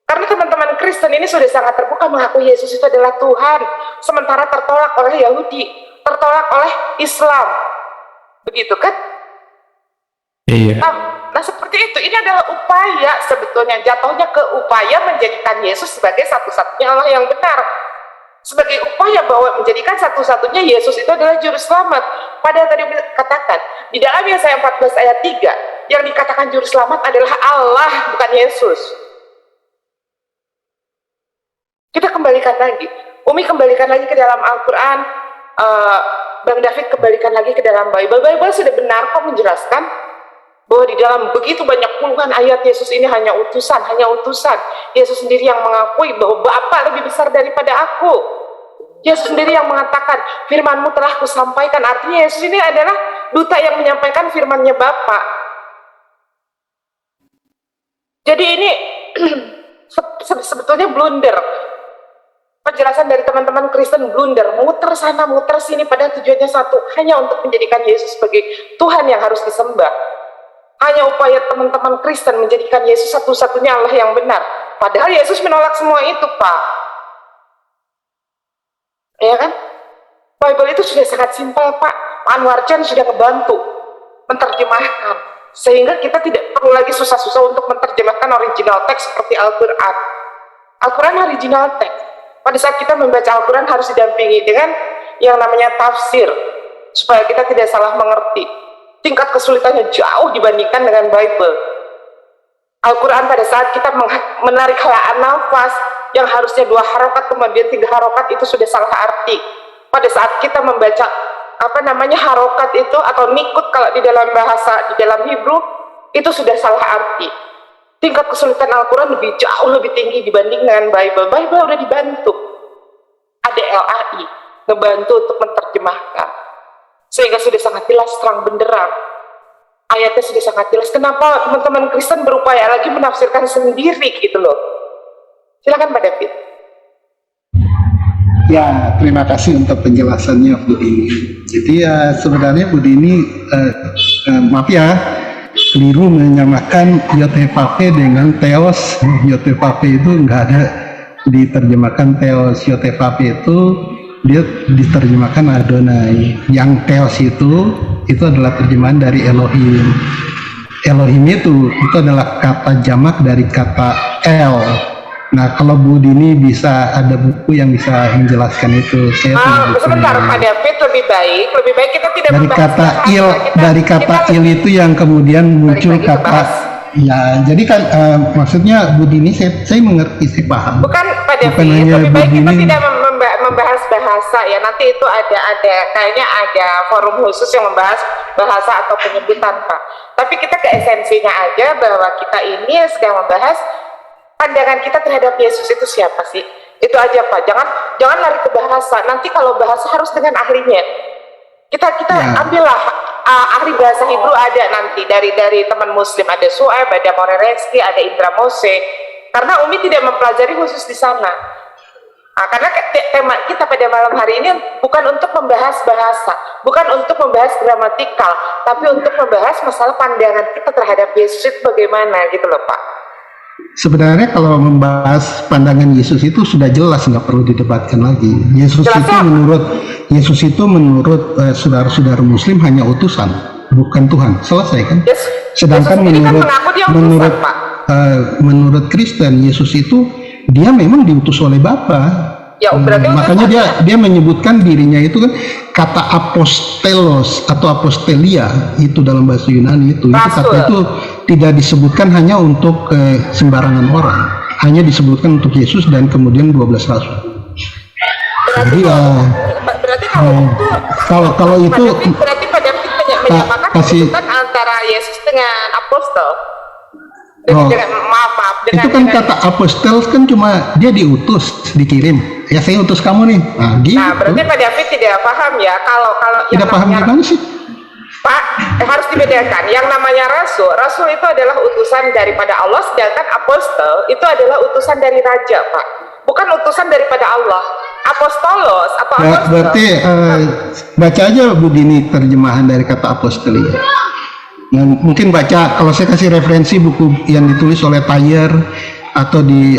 [SPEAKER 2] Karena teman-teman Kristen ini sudah sangat terbuka mengakui Yesus itu adalah Tuhan. Sementara tertolak oleh Yahudi, tertolak oleh Islam. Begitu kan?
[SPEAKER 4] Iya.
[SPEAKER 2] Nah seperti itu, ini adalah upaya sebetulnya, jatuhnya ke upaya menjadikan Yesus sebagai satu-satunya Allah yang benar. Sebagai upaya bahwa menjadikan satu-satunya Yesus itu adalah juru selamat. Padahal tadi katakan, di dalam Yesaya 14 ayat 3, yang dikatakan juru selamat adalah Allah, bukan Yesus. Kita kembalikan lagi, Umi kembalikan lagi ke dalam Al-Quran, Bang David kembalikan lagi ke dalam Bible. Bible sudah benar kok menjelaskan bahwa di dalam begitu banyak puluhan ayat Yesus ini hanya utusan. Yesus sendiri yang mengakui bahwa Bapa lebih besar daripada aku. Yesus sendiri yang mengatakan, firman-Mu telah kusampaikan. Artinya Yesus ini adalah duta yang menyampaikan firman-Nya Bapa. Jadi ini sebetulnya blunder. Penjelasan dari teman-teman Kristen blunder, muter sana muter sini, padahal tujuannya satu, hanya untuk menjadikan Yesus sebagai Tuhan yang harus disembah. Hanya upaya teman-teman Kristen menjadikan Yesus satu-satunya Allah yang benar. Padahal Yesus menolak semua itu, Pak. Ya kan? Bible itu sudah sangat simpel, Pak. Anwar Chan sudah ngebantu menerjemahkan. Sehingga kita tidak perlu lagi susah-susah untuk menerjemahkan original teks seperti Al-Quran. Al-Quran original teks. Pada saat kita membaca Al-Quran harus didampingi dengan yang namanya tafsir, supaya kita tidak salah mengerti. Tingkat kesulitannya jauh dibandingkan dengan Bible. Al-Quran pada saat kita menarik helaan nafas, yang harusnya 2 harokat kemudian 3 harokat, itu sudah salah arti. Pada saat kita membaca harokat itu atau nikut kalau di dalam bahasa, di dalam Hebrew, itu sudah salah arti. Tingkat kesulitan Al-Quran jauh lebih tinggi dibanding dengan Bible. Bible udah dibantu. Ada LAI ngebantu untuk menerjemahkan. Sehingga sudah sangat jelas, terang benderang. Ayatnya sudah sangat jelas. Kenapa teman-teman Kristen berupaya lagi menafsirkan sendiri gitu loh? Silakan Pak David.
[SPEAKER 1] Ya, terima kasih untuk penjelasannya Bu Dini. Jadi ya sebenarnya Bu Dini, maaf ya, keliru menyamakan Yotefape dengan Theos. Yotefape itu nggak ada diterjemahkan Theos. Yotefape itu dia diterjemahkan Adonai. Yang Theos itu adalah terjemahan dari Elohim. Elohim itu adalah kata jamak dari kata El. Nah, kalau Bu Dini bisa ada buku yang bisa menjelaskan itu. Saya
[SPEAKER 2] sebentar Pak David, lebih baik kita tidak
[SPEAKER 1] dari kata il, dari kata il itu yang kemudian muncul kata ya. Jadi kan maksudnya Bu Dini saya mengerti, saya paham.
[SPEAKER 2] Bukan Pak David, lebih baik kita tidak membahas bahasa ya. Nanti itu kayaknya ada forum khusus yang membahas bahasa atau penyebutan Pak. Tapi kita ke esensinya aja, bahwa kita ini sedang membahas pandangan kita terhadap Yesus itu siapa sih? Itu aja Pak. Jangan lari ke bahasa. Nanti kalau bahasa harus dengan ahlinya. Kita ambillah ahli bahasa Hebrew ada nanti dari teman Muslim, ada Su'aib, ada Morereski, ada Indra Mose. Karena Umi tidak mempelajari khusus di sana. Karena tema kita pada malam hari ini bukan untuk membahas bahasa, bukan untuk membahas gramatikal, tapi untuk membahas masalah pandangan kita terhadap Yesus itu bagaimana gitu loh Pak.
[SPEAKER 1] Sebenarnya kalau membahas pandangan Yesus itu sudah jelas, nggak perlu didebatkan lagi. Yesus itu menurut saudara-saudara Muslim hanya utusan, bukan Tuhan. Selesai kan? Yes. Sedangkan menurut Kristen, Yesus itu dia memang diutus oleh Bapa. Ya, makanya dia menyebutkan dirinya itu kan kata apostelos atau apostelia itu dalam bahasa Yunani itu kata itu tidak disebutkan hanya untuk sembarangan orang, hanya disebutkan untuk Yesus dan kemudian 12 rasul. Jadi kalau itu
[SPEAKER 2] berarti pada menyamakan kedudukan antara Yesus dengan apostol. Maaf.
[SPEAKER 1] Itu kan kata apostel kan cuma dia diutus, dikirim. Ya saya utus kamu nih. Gitu.
[SPEAKER 2] Nah berarti Pak David tidak paham ya kalau
[SPEAKER 1] tidak paham gimana sih?
[SPEAKER 2] Pak, harus dibedakan. Yang namanya rasul itu adalah utusan daripada Allah, sedangkan apostel itu adalah utusan dari raja, Pak. Bukan utusan daripada Allah. Apostolos atau apostel.
[SPEAKER 1] Berarti baca aja Bu Dini terjemahan dari kata apostelia. Nah, mungkin baca, kalau saya kasih referensi buku yang ditulis oleh Thayer atau di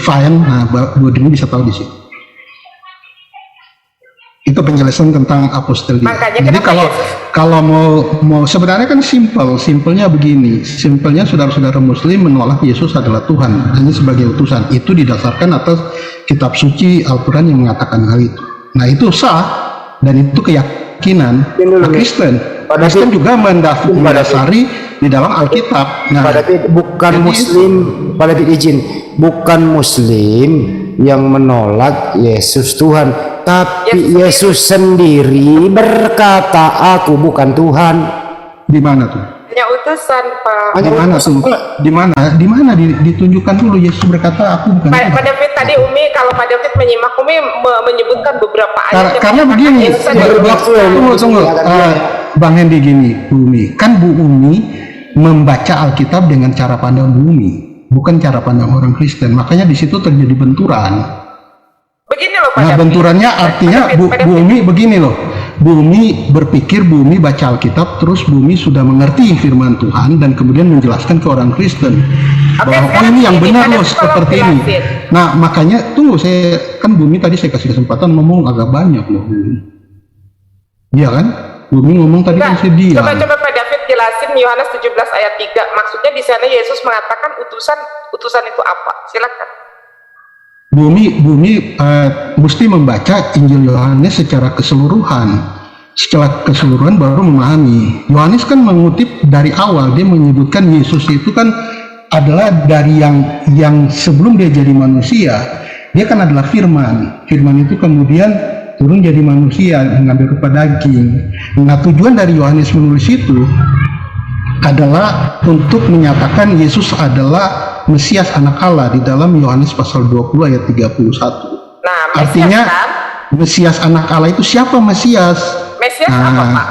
[SPEAKER 1] Fine, nah Bu Dini bisa tahu di situ. Itu penjelasan tentang apostolia.
[SPEAKER 2] Makanya
[SPEAKER 1] Jadi
[SPEAKER 2] kenapa
[SPEAKER 1] kalau mau sebenarnya kan simpelnya begini. Simpelnya saudara-saudara Muslim menolak Yesus adalah Tuhan hanya sebagai utusan. Itu didasarkan atas kitab suci Al-Quran yang mengatakan hal itu. Nah itu sah dan itu keyakinan Kristen juga mendasari di dalam Alkitab. Nah,
[SPEAKER 3] Pada bukan
[SPEAKER 1] jadi
[SPEAKER 3] Muslim, pada izin, bukan Muslim yang menolak Yesus Tuhan, tapi Yesus sendiri berkata, "Aku bukan Tuhan."
[SPEAKER 1] di mana tuh?
[SPEAKER 2] hanya utusan, Pak?
[SPEAKER 1] Di mana tuh? Di mana ditunjukkan dulu Yesus berkata aku bukan Tuhan.
[SPEAKER 2] Pak David tadi Umi, kalau Pak David menyimak, Umi menyebutkan beberapa ayat yang
[SPEAKER 1] Karena
[SPEAKER 2] menyatakan
[SPEAKER 1] begini,
[SPEAKER 2] Yesus adalah
[SPEAKER 1] tunggu, Bang Hendi gini, Bu Umi, kan Bu Umi membaca Alkitab dengan cara pandang Bu Umi, bukan cara pandang orang Kristen, makanya di situ terjadi benturan.
[SPEAKER 2] begini loh, Pak
[SPEAKER 1] Nah,
[SPEAKER 2] David.
[SPEAKER 1] benturannya artinya
[SPEAKER 2] Pak David.
[SPEAKER 1] Bu Umi begini loh. Bu Umi berpikir, Bu Umi baca Alkitab, terus Bu Umi sudah mengerti firman Tuhan dan kemudian menjelaskan ke orang Kristen
[SPEAKER 2] Oke,
[SPEAKER 1] bahwa
[SPEAKER 2] sekarang
[SPEAKER 1] ini yang
[SPEAKER 2] begini,
[SPEAKER 1] benar
[SPEAKER 2] Pak
[SPEAKER 1] loh
[SPEAKER 2] David,
[SPEAKER 1] seperti
[SPEAKER 2] tolong
[SPEAKER 1] ini.
[SPEAKER 2] jelasin.
[SPEAKER 1] Nah, makanya tunggu, saya kan Bu Umi tadi saya kasih kesempatan ngomong agak banyak loh Bu Umi. Iya kan? Bu Umi ngomong tadi kan saya diam.
[SPEAKER 2] Coba Pak David jelasin Yohanes 17 ayat 3. Maksudnya di sana Yesus mengatakan utusan itu apa? Silakan.
[SPEAKER 1] Bumi mesti membaca Injil Yohanes secara keseluruhan. Secara keseluruhan baru memahami. Yohanes kan mengutip dari awal, dia menyebutkan Yesus itu kan adalah dari yang sebelum dia jadi manusia, dia kan adalah firman. Firman itu kemudian turun jadi manusia, mengambil rupa daging. Nah, tujuan dari Yohanes menulis itu adalah untuk menyatakan Yesus adalah Mesias anak Allah di dalam Yohanes pasal 20 ayat 31.
[SPEAKER 2] Nah, Mesias
[SPEAKER 1] Artinya
[SPEAKER 2] kan?
[SPEAKER 1] Mesias anak Allah itu siapa Mesias?
[SPEAKER 2] Mesias apa, Pak?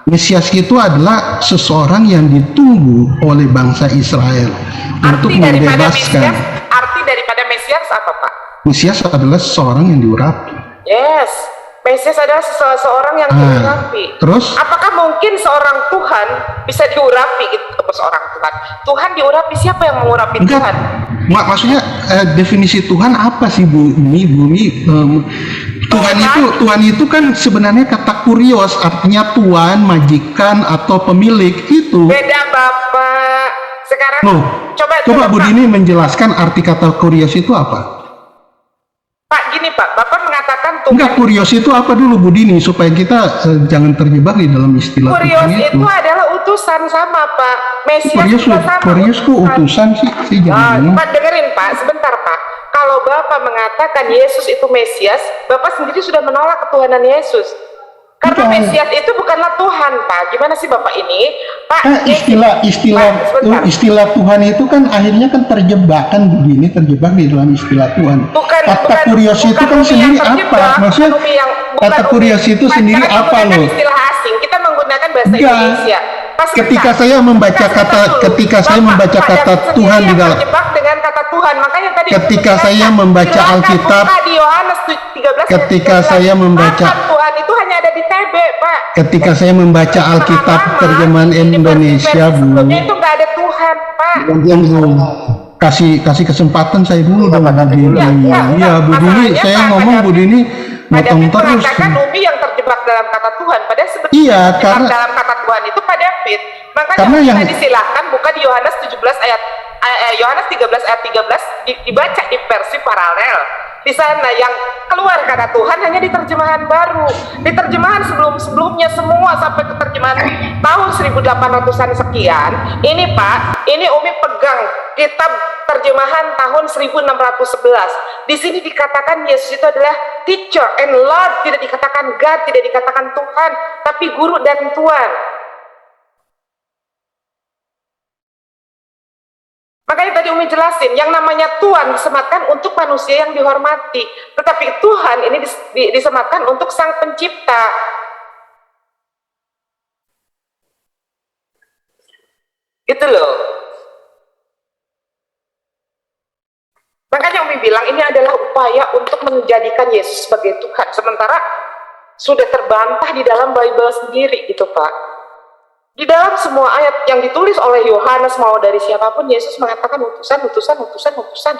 [SPEAKER 1] Mesias itu adalah seseorang yang ditunggu oleh bangsa Israel untuk membebaskan.
[SPEAKER 2] Arti daripada Mesias apa, Pak?
[SPEAKER 1] Mesias adalah seseorang yang diurapi.
[SPEAKER 2] Yes, Mesias adalah seseorang yang diurapi.
[SPEAKER 1] Terus?
[SPEAKER 2] Apakah mungkin seorang Tuhan bisa diurapi gitu? Seorang Tuhan, Tuhan diurapi, siapa yang mengurapi
[SPEAKER 1] Enggak.
[SPEAKER 2] Tuhan?
[SPEAKER 1] Maksudnya definisi Tuhan apa sih Bu Bumi? Tuhan itu kan sebenarnya kata kurios, artinya tuan, majikan atau pemilik itu.
[SPEAKER 2] Beda Bapak. Sekarang
[SPEAKER 1] Loh, coba Bu
[SPEAKER 2] Pak.
[SPEAKER 1] Dini menjelaskan arti kata kurios itu apa?
[SPEAKER 2] Pak, gini Pak, Bapak mengatakan Tuhan.
[SPEAKER 1] Enggak, kurios itu apa dulu Bu Dini supaya kita jangan terjebak di dalam istilah
[SPEAKER 2] Kurios
[SPEAKER 1] Tuhan
[SPEAKER 2] itu adalah utusan sama Pak. Mesias
[SPEAKER 1] Kurios,
[SPEAKER 2] juga sama.
[SPEAKER 1] kurios kok utusan sih?
[SPEAKER 2] Nah,
[SPEAKER 1] Jangan.
[SPEAKER 2] Pak dengerin Pak, sebentar Pak. Kalau Bapak mengatakan Yesus itu Mesias, Bapak sendiri sudah menolak ketuhanan Yesus. Karena
[SPEAKER 1] Bukan.
[SPEAKER 2] Mesias itu bukanlah Tuhan, Pak. Gimana sih Bapak ini? Pak,
[SPEAKER 1] Istilah Tuhan itu kan akhirnya kan terjebak kan begini, terjebak di dalam istilah Tuhan. Kata kurios itu kan sendiri apa? Maksudnya kata kurios itu sendiri apa loh?
[SPEAKER 2] Istilah asing, kita menggunakan bahasa
[SPEAKER 1] Enggak.
[SPEAKER 2] Indonesia.
[SPEAKER 1] Ketika saya membaca kata Tuhan di dalam,
[SPEAKER 2] terjebak dengan kata Tuhan, makanya tadi
[SPEAKER 1] ketika saya membaca
[SPEAKER 2] silakan
[SPEAKER 1] Alkitab,
[SPEAKER 2] buka di Yohanes 13
[SPEAKER 1] ketika saya membaca,
[SPEAKER 2] Kata Tuhan itu hanya ada di TB, Pak.
[SPEAKER 1] ketika saya membaca Alkitab terjemahan Indonesia, Bu,
[SPEAKER 2] Sebelumnya itu nggak ada Tuhan, Pak.
[SPEAKER 1] kasih kesempatan saya dulu dong, Bu Dini.
[SPEAKER 2] Ya,
[SPEAKER 1] Iya, Bu Dini,
[SPEAKER 2] masalahnya,
[SPEAKER 1] saya
[SPEAKER 2] Pak,
[SPEAKER 1] ngomong Bu Dini
[SPEAKER 2] Pada
[SPEAKER 1] motong
[SPEAKER 2] David
[SPEAKER 1] terus.
[SPEAKER 2] mengatakan Umi yang terjebak dalam kata Tuhan, padahal sebenarnya
[SPEAKER 1] Iya,
[SPEAKER 2] terjebak
[SPEAKER 1] karena-
[SPEAKER 2] dalam kata Tuhan itu Pak David. Makanya
[SPEAKER 1] Karena yang-
[SPEAKER 2] tadi silahkan buka di Yohanes 17 ayat Yohanes 13 ayat 13 dibaca di versi paralel. Di sana yang keluar kata Tuhan hanya di terjemahan baru. Di terjemahan sebelum-sebelumnya semua sampai ke terjemahan tahun 1800-an sekian. Ini Pak, ini Umi pegang kitab terjemahan tahun 1611. Di sini dikatakan Yesus itu adalah teacher and Lord, tidak dikatakan God, tidak dikatakan Tuhan, tapi guru dan Tuhan. Makanya tadi Umi jelasin, yang namanya Tuhan disematkan untuk manusia yang dihormati. Tetapi Tuhan ini disematkan untuk Sang Pencipta. Gitu loh. Makanya Umi bilang ini adalah upaya untuk menjadikan Yesus sebagai Tuhan. Sementara sudah terbantah di dalam Bible sendiri gitu Pak. Di dalam semua ayat yang ditulis oleh Yohanes mau dari siapapun, Yesus mengatakan utusan.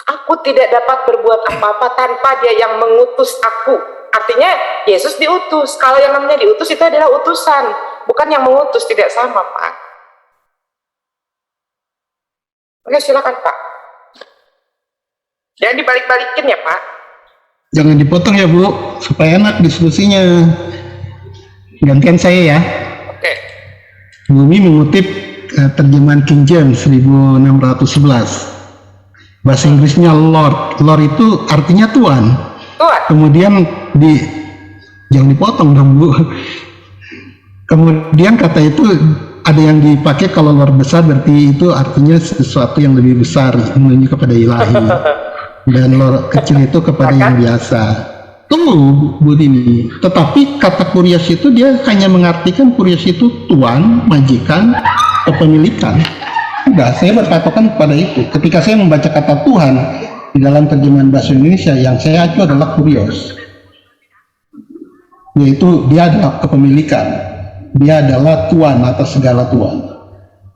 [SPEAKER 2] Aku tidak dapat berbuat apa-apa tanpa Dia yang mengutus aku. Artinya Yesus diutus. Kalau yang namanya diutus itu adalah utusan, bukan yang mengutus, tidak sama, Pak. Oke, silakan, Pak. Jangan dibalik-balikin ya, Pak.
[SPEAKER 1] Jangan dipotong ya Bu, supaya enak diskusinya. Gantian saya ya.
[SPEAKER 2] Oke.
[SPEAKER 1] Bumi mengutip terjemahan King James 1611. Bahasa Inggrisnya Lord. Lord itu artinya Tuhan.
[SPEAKER 2] Tuhan.
[SPEAKER 1] Kemudian jangan dipotong dong Bu. Kemudian kata itu ada yang dipakai kalau luar besar, berarti itu artinya sesuatu yang lebih besar, menuju kepada ilahi. Dan luar kecil itu kepada yang biasa. Tunggu Bu Dini. Tetapi kata kurios itu dia hanya mengartikan kurios itu tuan, majikan, kepemilikan. Enggak, saya berpatokan kepada itu. Ketika saya membaca kata Tuhan di dalam terjemahan bahasa Indonesia, yang saya acu adalah kurios. Yaitu dia adalah kepemilikan. Dia adalah tuan atas segala tuan.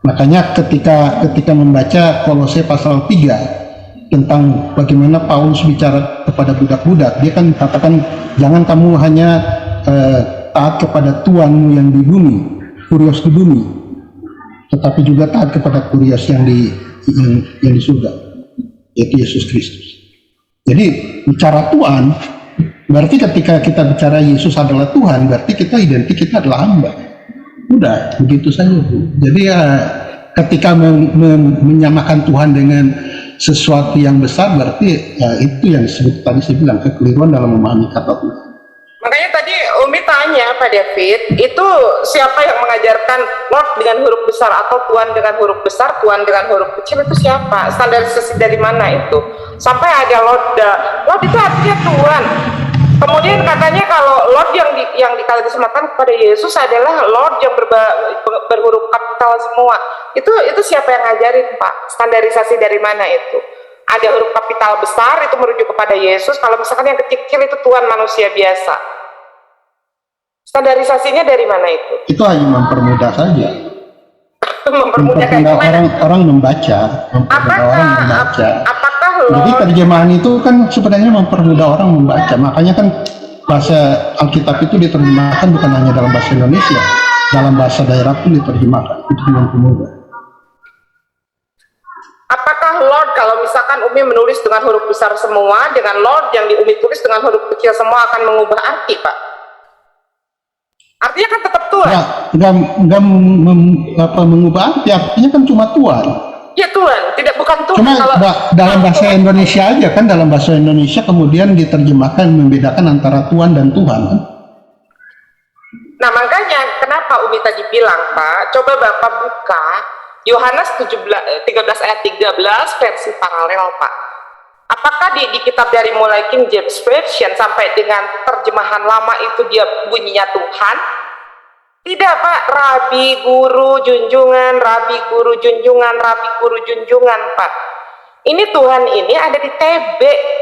[SPEAKER 1] Makanya ketika membaca Kolose pasal 3 tentang bagaimana Paulus bicara kepada budak-budak, dia kan katakan jangan kamu hanya taat kepada tuanmu yang di bumi, kurios di bumi, tetapi juga taat kepada kurios yang di surga, yaitu Yesus Kristus. Jadi bicara Tuhan berarti ketika kita bicara Yesus adalah Tuhan, berarti kita identik kita adalah hamba. Udah begitu saja Bu. Jadi ya ketika menyamakan Tuhan dengan sesuatu yang besar, berarti ya itu yang disebut tadi saya bilang kekeliruan dalam memahami kata Tuhan.
[SPEAKER 2] Makanya tadi Umi tanya Pak David, itu siapa yang mengajarkan Lord dengan huruf besar atau Tuhan dengan huruf besar, Tuhan dengan huruf kecil, itu siapa? Standarisasi dari mana itu? Sampai ada Lord itu artinya Tuhan. Kemudian katanya kalau Lord yang dikalisemakan kepada Yesus adalah Lord yang berhuruf kapital semua. Itu siapa yang ngajarin, Pak? Standarisasi dari mana itu? Ada huruf kapital besar itu merujuk kepada Yesus. Kalau misalkan yang kecil itu Tuhan manusia biasa. Standarisasinya dari mana itu?
[SPEAKER 1] Itu hanya mempermudah saja.
[SPEAKER 2] Mempermudah
[SPEAKER 1] orang membaca.
[SPEAKER 2] Apakah Lord?
[SPEAKER 1] Jadi terjemahan itu kan sebenarnya mempermudah orang membaca. Makanya kan bahasa Alkitab itu diterjemahkan bukan hanya dalam bahasa Indonesia, dalam bahasa daerah pun diterjemahkan. Itu mempermudah.
[SPEAKER 2] Apakah Lord kalau misalkan Umi menulis dengan huruf besar semua, dengan Lord yang Umi tulis dengan huruf kecil semua akan mengubah arti, Pak? Artinya kan tetap Tuhan.
[SPEAKER 1] Enggak mengubah arti, artinya kan cuma Tuhan.
[SPEAKER 2] Ya Tuhan, bukan Tuhan.
[SPEAKER 1] Cuma
[SPEAKER 2] kalau
[SPEAKER 1] dalam bahasa Indonesia aja kan, dalam bahasa Indonesia kemudian diterjemahkan membedakan antara Tuhan dan Tuhan kan?
[SPEAKER 2] Nah makanya kenapa Umi tadi bilang, Pak, coba Bapak buka Yohanes 13 ayat 13 versi paralel, Pak. Apakah di kitab dari mulai King James Version sampai dengan terjemahan lama itu dia bunyinya Tuhan? Tidak, Pak. Rabi, guru, junjungan, rabi, guru, junjungan, rabi, guru, junjungan, Pak. Ini Tuhan ini ada di TB,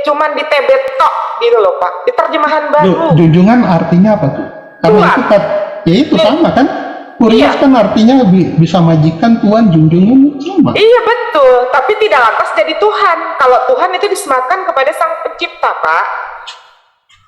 [SPEAKER 2] cuman di TB tok gitu loh, Pak. Di terjemahan baru.
[SPEAKER 1] Junjungan artinya apa tuh? Karena
[SPEAKER 2] Tuhan.
[SPEAKER 1] itu kan, ya itu sama kan? Kurios kan artinya bisa majikan, Tuhan, junjungan sama.
[SPEAKER 2] Iya betul, tapi tidak lantas jadi Tuhan. Kalau Tuhan itu disematkan kepada Sang Pencipta, Pak.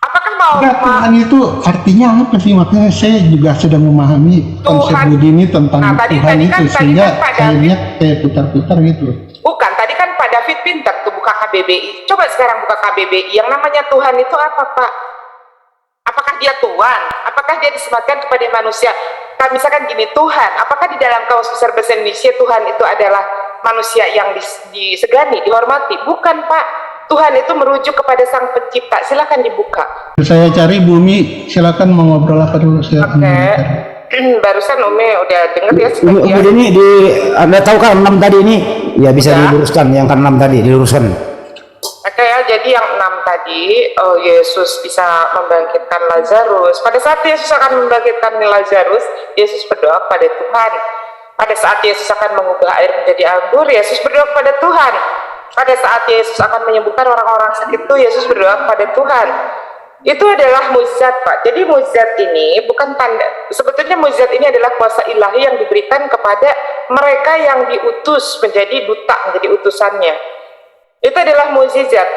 [SPEAKER 2] Apakah mau?
[SPEAKER 1] Tuhan itu artinya apa sih? Makanya saya juga sedang memahami konsep Budi ini tentang Tuhan itu, sehingga akhirnya kayak putar-putar gitu.
[SPEAKER 2] Bukan, tadi kan Pak David pintar tuh buka KBBI. Coba sekarang buka KBBI. Yang namanya Tuhan itu apa, Pak? Apakah dia Tuhan? Apakah dia disematkan kepada manusia? Nah, misalkan gini, Tuhan, apakah di dalam Kamus Besar Bahasa Indonesia Tuhan itu adalah manusia yang disegani, dihormati? Bukan, Pak. Tuhan itu merujuk kepada Sang Pencipta. Silakan dibuka.
[SPEAKER 1] Saya cari Bumi, silakan mau ngobrol apa dulu.
[SPEAKER 2] Oke. Barusan Umi udah dengar ya
[SPEAKER 3] Umi ini Anda tahu kan 6 tadi ini? Ya bisa diluruskan, yang ke-6 tadi diluruskan.
[SPEAKER 2] Oke ya, jadi yang 6 tadi, Yesus bisa membangkitkan Lazarus. Pada saat Yesus akan membangkitkan Lazarus, Yesus berdoa kepada Tuhan. Pada saat Yesus akan mengubah air menjadi anggur, Yesus berdoa kepada Tuhan. Pada saat Yesus akan menyembuhkan orang-orang sakit itu, Yesus berdoa kepada Tuhan. Itu adalah mukjizat, Pak. Jadi mukjizat ini bukan tanda, sebetulnya mukjizat ini adalah kuasa ilahi yang diberikan kepada mereka yang diutus menjadi duta, menjadi utusannya. Itu adalah mukjizat.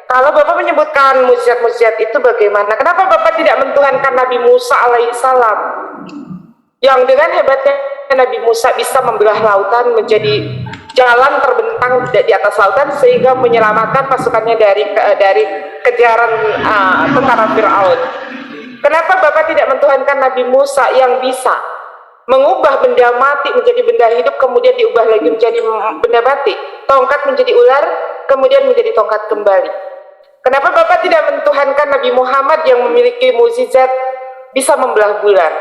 [SPEAKER 2] Kalau Bapak menyebutkan mukjizat-mukjizat itu bagaimana? Kenapa Bapak tidak mentuhankan Nabi Musa alaihissalam? Yang dengan hebatnya Nabi Musa bisa membelah lautan menjadi jalan terbentang di atas lautan sehingga menyelamatkan pasukannya dari kejaran tentara Firaun. Kenapa Bapak tidak mentuhankan Nabi Musa yang bisa mengubah benda mati menjadi benda hidup, kemudian diubah lagi menjadi benda mati, tongkat menjadi ular, kemudian menjadi tongkat kembali? Kenapa Bapak tidak mentuhankan Nabi Muhammad yang memiliki mukjizat bisa membelah bulan?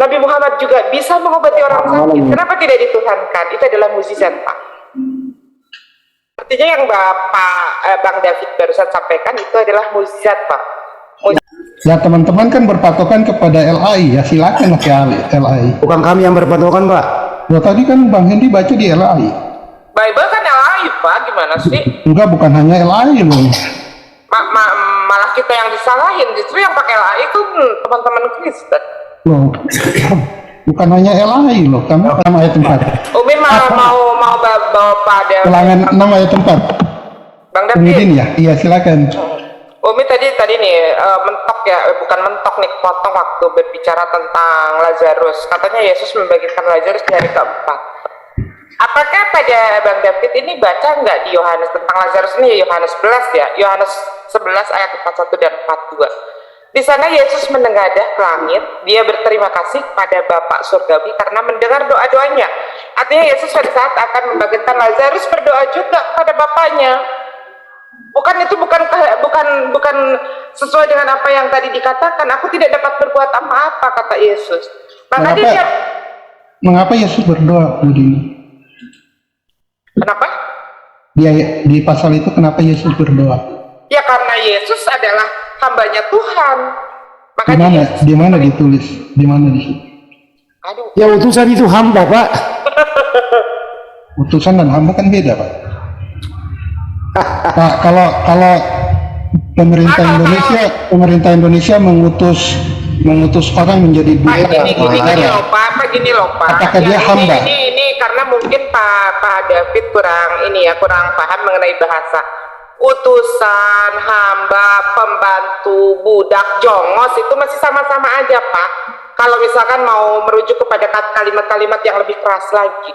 [SPEAKER 2] Nabi Muhammad juga bisa mengobati orang sakit. Kenapa tidak dituhankan? Itu adalah mukjizat, Pak. Artinya yang Bang David barusan sampaikan itu adalah mukjizat, Pak.
[SPEAKER 1] Ya teman-teman kan berpatokan kepada LAI, ya silakan pakai LAI.
[SPEAKER 3] Bukan kami yang berpatokan, Pak.
[SPEAKER 1] Ya tadi kan Bang Hendi baca di LAI.
[SPEAKER 2] Bible kan LAI, Pak. Gimana sih?
[SPEAKER 1] Enggak, bukan hanya LAI loh.
[SPEAKER 2] Malah kita yang disalahin. Justru yang pakai LAI itu teman-teman Kristen.
[SPEAKER 1] Loh, bukan hanya LAI loh, kamu 6 ayat 4.
[SPEAKER 2] Umi mau bawa pada
[SPEAKER 1] Ulangan 6 ayat 4.
[SPEAKER 2] Bang
[SPEAKER 1] Kemudian
[SPEAKER 2] David.
[SPEAKER 1] ya, iya silakan.
[SPEAKER 2] Umi tadi nih mentok ya, bukan mentok nih, potong waktu berbicara tentang Lazarus. Katanya Yesus membagikan Lazarus di hari keempat. Apakah pada Bang David ini baca nggak di Yohanes tentang Lazarus ini, Yohanes 11 ya, Yohanes 11 ayat 41 dan 42. Di sana Yesus menengadah ke langit, dia berterima kasih pada Bapa Surgawi karena mendengar doa-doanya. Artinya Yesus pada saat akan membangkitkan Lazarus berdoa juga kepada Bapaknya. Bukan sesuai dengan apa yang tadi dikatakan. Aku tidak dapat berbuat apa-apa, kata Yesus. Maka
[SPEAKER 1] Mengapa Yesus berdoa, Budi?
[SPEAKER 2] Kenapa?
[SPEAKER 1] Di pasal itu kenapa Yesus berdoa?
[SPEAKER 2] Ya karena Yesus adalah hambanya Tuhan.
[SPEAKER 1] Di mana ditulis? Di mana di situ?
[SPEAKER 2] Aduh.
[SPEAKER 3] Ya utusan itu hamba, Pak.
[SPEAKER 1] Utusan dan hamba kan beda, Pak. Pak, kalau pemerintah Indonesia mengutus orang menjadi
[SPEAKER 2] Pak,
[SPEAKER 1] duta
[SPEAKER 2] gini loh Pak.
[SPEAKER 1] Apakah dia hamba?
[SPEAKER 2] Ini karena mungkin Pak David kurang paham mengenai bahasa. Utusan, hamba, pembantu, budak, jongos itu masih sama-sama aja, Pak. Kalau misalkan mau merujuk kepada kalimat-kalimat yang lebih keras lagi.